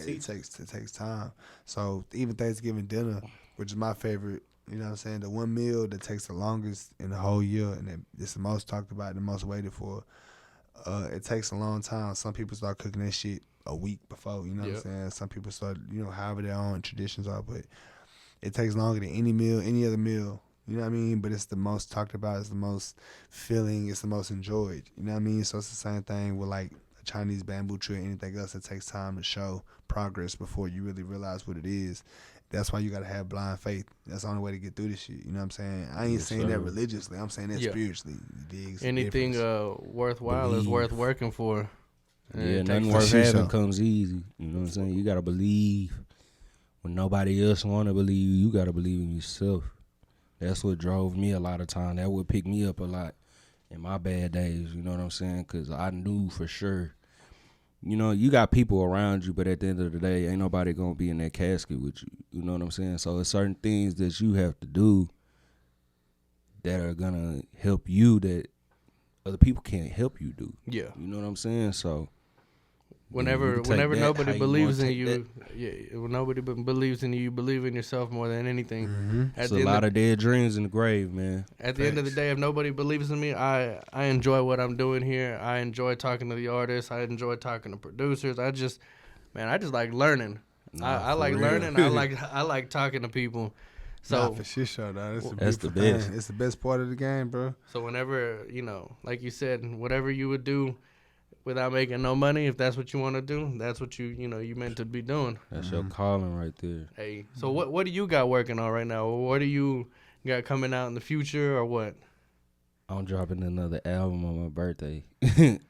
Speaker 4: it takes time. So even Thanksgiving dinner, which is my favorite, you know what I'm saying, the one meal that takes the longest in the whole year, and it's the most talked about, the most waited for, it takes a long time. Some people start cooking that shit a week before, you know what I'm saying? Some people start, however their own traditions are, but it takes longer than any other meal, you know what I mean? But it's the most talked about, it's the most filling, it's the most enjoyed, you know what I mean? So it's the same thing with, like, a Chinese bamboo tree or anything else. It takes time to show progress before you really realize what it is. That's why you got to have blind faith. That's the only way to get through this shit. You know what I'm saying? I ain't saying that religiously. I'm saying that spiritually.
Speaker 3: Anything worthwhile is worth working for.
Speaker 2: Yeah, nothing worth having comes easy. You know what I'm saying? You got to believe. When nobody else want to believe you, you got to believe in yourself. That's what drove me a lot of time. That would pick me up a lot in my bad days. You know what I'm saying? Because I knew for sure. You got people around you, but at the end of the day, ain't nobody going to be in that casket with you. You know what I'm saying? So there's certain things that you have to do that are going to help you that other people can't help you do.
Speaker 3: Yeah.
Speaker 2: You know what I'm saying? So
Speaker 3: whenever nobody believes in you, when nobody believes in you, you believe in yourself more than anything.
Speaker 4: Mm-hmm.
Speaker 2: It's a lot of dead dreams in the grave, man.
Speaker 3: At the end of the day, if nobody believes in me, I enjoy what I'm doing here. I enjoy talking to the artists. I enjoy talking to producers. I just like learning. I like learning. I like talking to people. So
Speaker 4: for sure, dog.
Speaker 2: That's the best.
Speaker 4: It's the best part of the game, bro.
Speaker 3: So whenever, like you said, whatever you would do without making no money, if that's what you want to do, that's what you meant to be doing.
Speaker 2: That's your calling right there.
Speaker 3: Hey, so what do you got working on right now? What do you got coming out in the future, or what?
Speaker 2: I'm dropping another album on my birthday.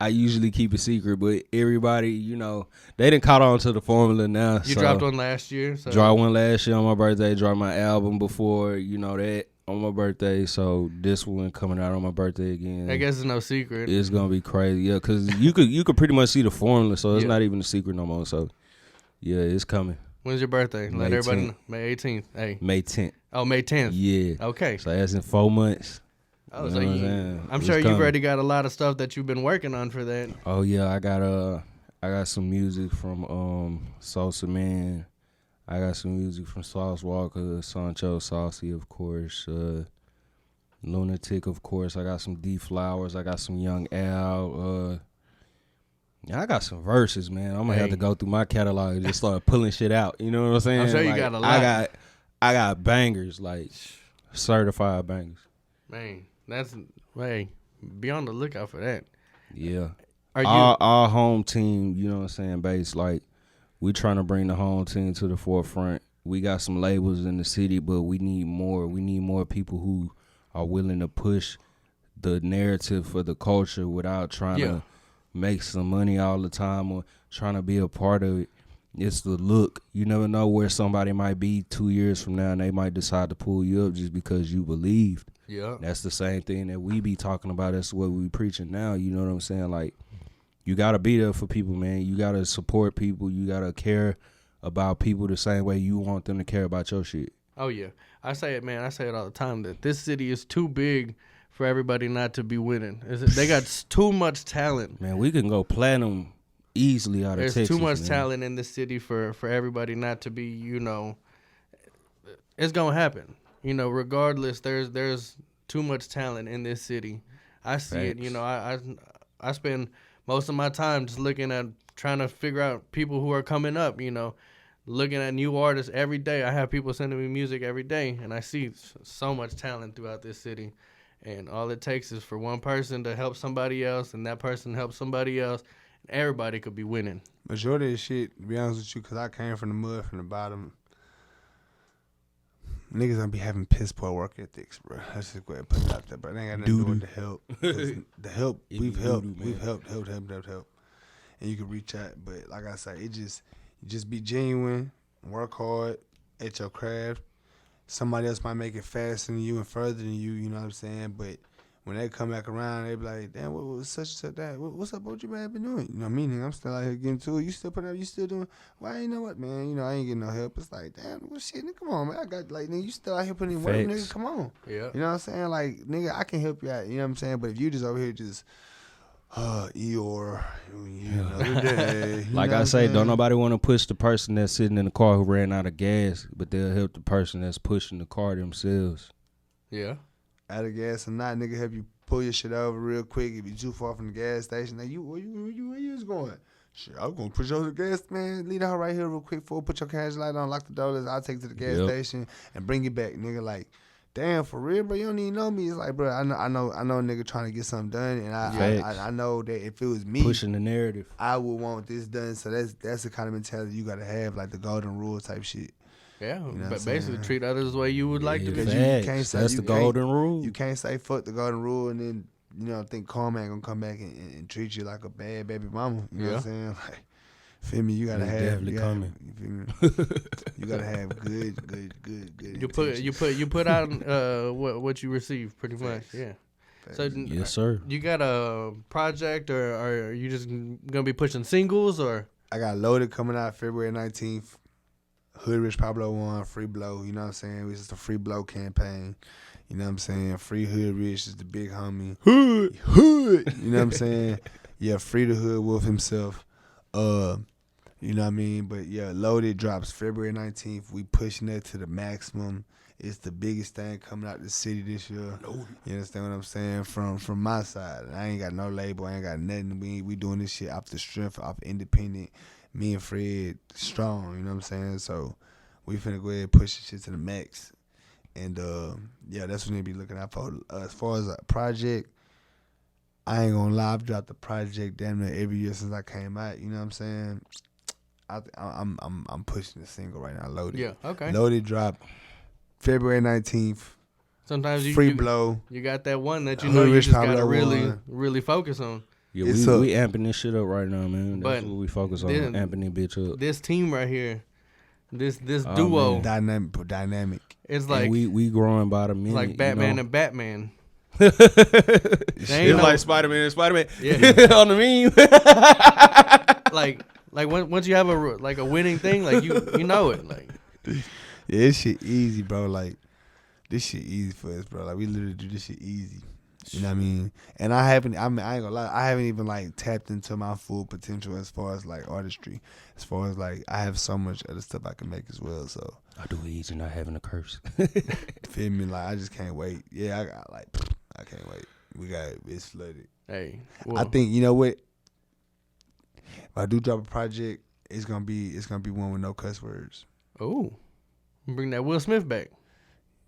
Speaker 2: I usually keep it secret, but everybody, they done caught on to the formula now.
Speaker 3: You dropped one last year? So.
Speaker 2: Dropped one last year on my birthday. Dropped my album before, that, on my birthday. So this one coming out on my birthday again.
Speaker 3: I guess it's no secret.
Speaker 2: It's going to be crazy. Yeah, because you could pretty much see the formula, so it's not even a secret no more. So, yeah, it's coming.
Speaker 3: When's your birthday?
Speaker 2: May
Speaker 3: Let everybody
Speaker 2: 10th.
Speaker 3: know. May 18th. Hey.
Speaker 2: May 10th.
Speaker 3: Oh, May 10th.
Speaker 2: Yeah.
Speaker 3: Okay.
Speaker 2: So that's in 4 months.
Speaker 3: Oh,
Speaker 2: You
Speaker 3: so
Speaker 2: know what I'm saying?
Speaker 3: I'm
Speaker 2: It's
Speaker 3: sure you've
Speaker 2: coming.
Speaker 3: already got a lot of stuff that you've been working on for that.
Speaker 2: Oh yeah, I got some music from Salsa Man. I got some music from Sauce Walker, Sancho Saucy, of course. Lunitik, of course. I got some D Flowers. I got some Young Al. I got some verses, man. I'm gonna have to go through my catalog and just start pulling shit out. You know what I'm saying?
Speaker 3: I'm sure you got a lot.
Speaker 2: I got bangers, like certified bangers.
Speaker 3: Man, be on the lookout for that.
Speaker 2: Yeah.
Speaker 3: Are you?
Speaker 2: Our home team, you know what I'm saying, base, like, we trying to bring the home team to the forefront. We got some labels in the city, but we need more. We need more people who are willing to push the narrative for the culture without trying to make some money all the time or trying to be a part of it. It's the look. You never know where somebody might be 2 years from now, and they might decide to pull you up just because you believed.
Speaker 3: Yeah.
Speaker 2: That's the same thing that we be talking about. That's what we preaching now. You know what I'm saying? Like, you got to be there for people, man. You got to support people. You got to care about people the same way you want them to care about your shit.
Speaker 3: Oh, yeah. I say it, man. I say it all the time that this city is too big for everybody not to be winning. They got too much talent.
Speaker 2: Man, we can go platinum easily out of
Speaker 3: There's
Speaker 2: Texas.
Speaker 3: too much
Speaker 2: man.
Speaker 3: talent in this city for everybody not to be, you know, it's going to happen. You know, regardless, there's too much talent in this city. I see it. You know, I spend most of my time just looking at trying to figure out people who are coming up, you know, looking at new artists every day. I have people sending me music every day, and I see so much talent throughout this city. And all it takes is for one person to help somebody else, and that person helps somebody else, and everybody could be winning.
Speaker 4: Majority of this shit, to be honest with you, because I came from the mud, from the bottom, niggas gonna be having piss poor work ethics, bro. Let's just go ahead and put it out there, bro. They ain't got nothing to do with the help. 'Cause the help, we've helped. And you can reach out. But like I say, you just be genuine, work hard at your craft. Somebody else might make it faster than you and further than you, you know what I'm saying? But when they come back around, they be like, damn, what was such and such that? What's up, what you man been doing? You know what I mean? I'm still out here getting to it. You still putting up, you still doing, well, you know what, man? You know, I ain't getting no help. It's like, damn, well, shit, nigga, come on, man. I got, like, nigga, you still out here putting in work, nigga, come on.
Speaker 3: Yeah.
Speaker 4: You know what I'm saying? Like, nigga, I can help you out, you know what I'm saying? But if you just over here just, Eeyore, another day.
Speaker 2: Like I say, don't nobody want to push the person that's sitting in the car who ran out of gas, but they'll help the person that's pushing the car themselves.
Speaker 3: Yeah.
Speaker 4: Out of gas or not, nigga, help you pull your shit over real quick if you too far from the gas station. Like, where you was going? Shit, I was going to push over the gas, man. Leave the house right here real quick, put your cash light on, lock the doors. I'll take it to the gas station and bring it back, nigga. Like, damn, for real, bro, you don't even know me. It's like, bro, I know a nigga trying to get something done, and I know that if it was me
Speaker 2: pushing the narrative,
Speaker 4: I would want this done. So that's the kind of mentality you gotta have, like the golden rule type shit.
Speaker 3: Yeah,
Speaker 4: You know
Speaker 3: but basically treat others the way you would like to be.
Speaker 4: Because you can't say
Speaker 2: that's the golden rule.
Speaker 4: You can't say fuck the golden rule and then, you know, think Carl ain't gonna come back and treat you like a bad baby mama. You know what I'm saying? Like, feel me? You gotta
Speaker 2: It's
Speaker 4: have
Speaker 2: definitely coming.
Speaker 4: You feel me? You gotta have good.
Speaker 3: You put out what you receive pretty much. Yeah. So
Speaker 2: yes, sir.
Speaker 3: You got a project, or are you just gonna be pushing singles, or?
Speaker 4: I got Loaded coming out February 19th. Hood Rich Pablo 1, Free Blow, you know what I'm saying? It's just a Free Blow campaign. You know what I'm saying? Free Hood Rich is the big homie. Hood. You know what I'm saying? Yeah, free the Hood Wolf himself. You know what I mean? But yeah, Loaded drops February 19th. We pushing that to the maximum. It's the biggest thing coming out the city this year. You understand what I'm saying? From my side. I ain't got no label. I ain't got nothing. We doing this shit off the strength, off independent. Me and Fred strong, you know what I'm saying? So we finna go ahead and push this shit to the max. And yeah, that's what they be looking out for. As far as a project, I ain't gonna lie, I've dropped the project damn near every year since I came out, you know what I'm saying? I'm pushing the single right now, Loaded.
Speaker 3: Yeah, okay.
Speaker 4: Loaded drop February 19th.
Speaker 3: Sometimes
Speaker 4: Free Blow.
Speaker 3: You got that one that you
Speaker 4: Hood
Speaker 3: know you
Speaker 4: Rich
Speaker 3: just gotta
Speaker 4: Pablo
Speaker 3: really focus on.
Speaker 2: Yeah, we amping this shit up right now, man. That's
Speaker 3: But
Speaker 2: what we focus on, amping this bitch up.
Speaker 3: This team right here, this duo,
Speaker 4: Dynamic.
Speaker 3: it's like
Speaker 2: and we growing by the minute.
Speaker 3: like Batman
Speaker 2: you know?
Speaker 3: and Batman.
Speaker 2: It's like Spider-Man and Spider-Man.
Speaker 3: Yeah.
Speaker 2: On the meme.
Speaker 3: like once you have a winning thing, like you know it. Like
Speaker 4: Yeah, this shit easy, bro. Like, this shit easy for us, bro. Like, we literally do this shit easy. You know what I mean? And I ain't gonna lie, I haven't even, like, tapped into my full potential as far as, like, artistry. As far as, like, I have so much other stuff I can make as well, so.
Speaker 2: I do it easy not having a curse.
Speaker 4: Feel me? Like, I just can't wait. Yeah, I can't wait. It's flooded.
Speaker 3: hey,
Speaker 4: I think, you know what? If I do drop a project, it's gonna be one with no cuss words.
Speaker 3: oh, bring that Will Smith back.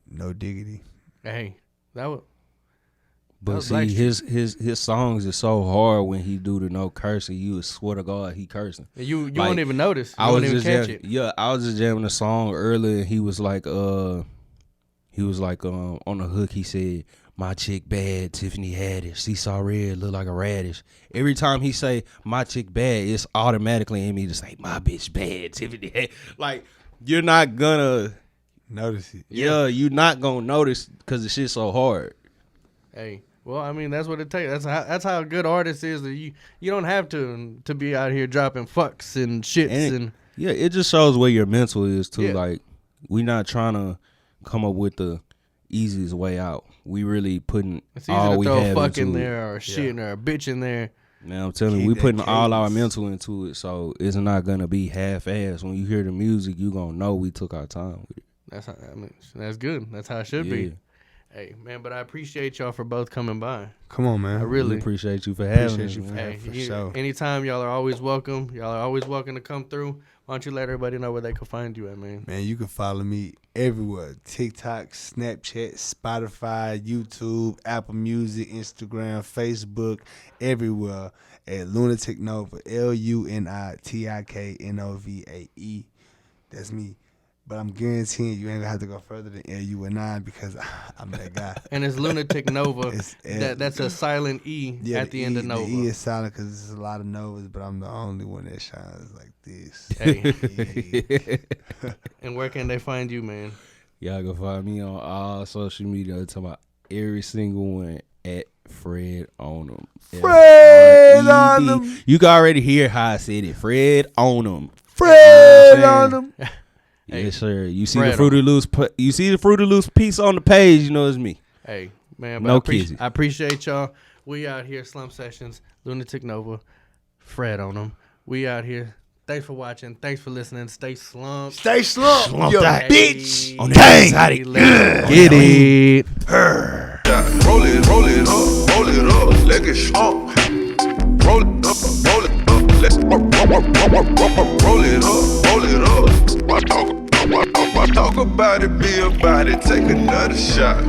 Speaker 4: No diggity.
Speaker 3: Hey, that was.
Speaker 2: But
Speaker 3: was
Speaker 2: see,
Speaker 3: like-
Speaker 2: his songs are so hard when he do the no cursing. You would swear to God he cursing.
Speaker 3: You
Speaker 2: Like,
Speaker 3: won't even notice. You
Speaker 2: I
Speaker 3: won't
Speaker 2: was
Speaker 3: even
Speaker 2: just
Speaker 3: catch it.
Speaker 2: Yeah, I was just jamming a song earlier, and he was like on the hook. He said, my chick bad, Tiffany Haddish, Seesaw Red, look like a radish. Every time he say my chick bad, it's automatically in me to say my bitch bad, Tiffany Haddish. Like, you're not gonna
Speaker 4: Notice it.
Speaker 2: yeah, you're not gonna notice because the shit's so hard.
Speaker 3: Hey, well, I mean, that's what it takes. That's how a good artist is. That you don't have to be out here dropping fucks and shits and
Speaker 2: Yeah, it just shows where your mental is too.
Speaker 3: Yeah.
Speaker 2: Like, we not trying to come up with the easiest way out. We really putting
Speaker 3: it's easy
Speaker 2: all
Speaker 3: to
Speaker 2: we
Speaker 3: throw
Speaker 2: have
Speaker 3: a fuck in
Speaker 2: into it.
Speaker 3: there or shit in there or bitch in there.
Speaker 2: Now I'm telling you,
Speaker 4: Keep
Speaker 2: we
Speaker 4: that
Speaker 2: putting all our
Speaker 4: cadence.
Speaker 2: mental into it, so it's not gonna be half-assed. When you hear the music, you gonna know we took our time with it.
Speaker 3: That's how, I mean, that's good. That's how it should
Speaker 2: Yeah.
Speaker 3: be. Hey, man, but I appreciate y'all for both coming by.
Speaker 4: Come on, man.
Speaker 3: I
Speaker 2: We
Speaker 3: really
Speaker 2: appreciate you for having
Speaker 4: Appreciate
Speaker 2: us.
Speaker 4: you for
Speaker 2: man.
Speaker 3: Hey,
Speaker 4: for sure.
Speaker 3: anytime y'all are always welcome. Y'all are always welcome to come through. Why don't you let everybody know where they can find you at, man?
Speaker 4: Man, you can follow me everywhere. TikTok, Snapchat, Spotify, YouTube, Apple Music, Instagram, Facebook, everywhere at Lunitik Novae, LUNITIKNOVAE. That's me. But I'm guaranteeing you ain't gonna have to go further than LUNI because I'm that guy.
Speaker 3: And it's Lunitik Nova.
Speaker 4: It's
Speaker 3: That's a silent E at the end of Nova.
Speaker 4: The E is silent because there's a lot of Novas, but I'm the only one that shines like this.
Speaker 3: Hey,
Speaker 4: Yeah.
Speaker 3: and where can they find you, man?
Speaker 2: Y'all can find me on all social media. I'm talking about every single one at Fred Onum.
Speaker 4: Fred
Speaker 2: F-R-E-D.
Speaker 4: Onum.
Speaker 2: You can already hear how I said it. Fred Onum.
Speaker 4: Fred on them.
Speaker 3: Hey,
Speaker 2: Yes, sir. You see
Speaker 3: Fred
Speaker 2: the Fruity Loose. You see the Fruity Loose piece on the page. You know it's me.
Speaker 3: Hey, man, but
Speaker 2: No
Speaker 3: I
Speaker 2: kizzy.
Speaker 3: appreciate y'all. We out here, Slump Sessions, Lunitik Nova, Fred on them. We out here. Thanks for watching. Thanks for listening. Stay slumped.
Speaker 4: Stay slumped,
Speaker 2: Slumped
Speaker 4: you
Speaker 2: out.
Speaker 4: bitch.
Speaker 2: On
Speaker 4: Dang.
Speaker 2: that
Speaker 3: Get it.
Speaker 1: Roll it up, let it strong. Roll it up, let's roll it up. Why talk about it, be about it, take another shot.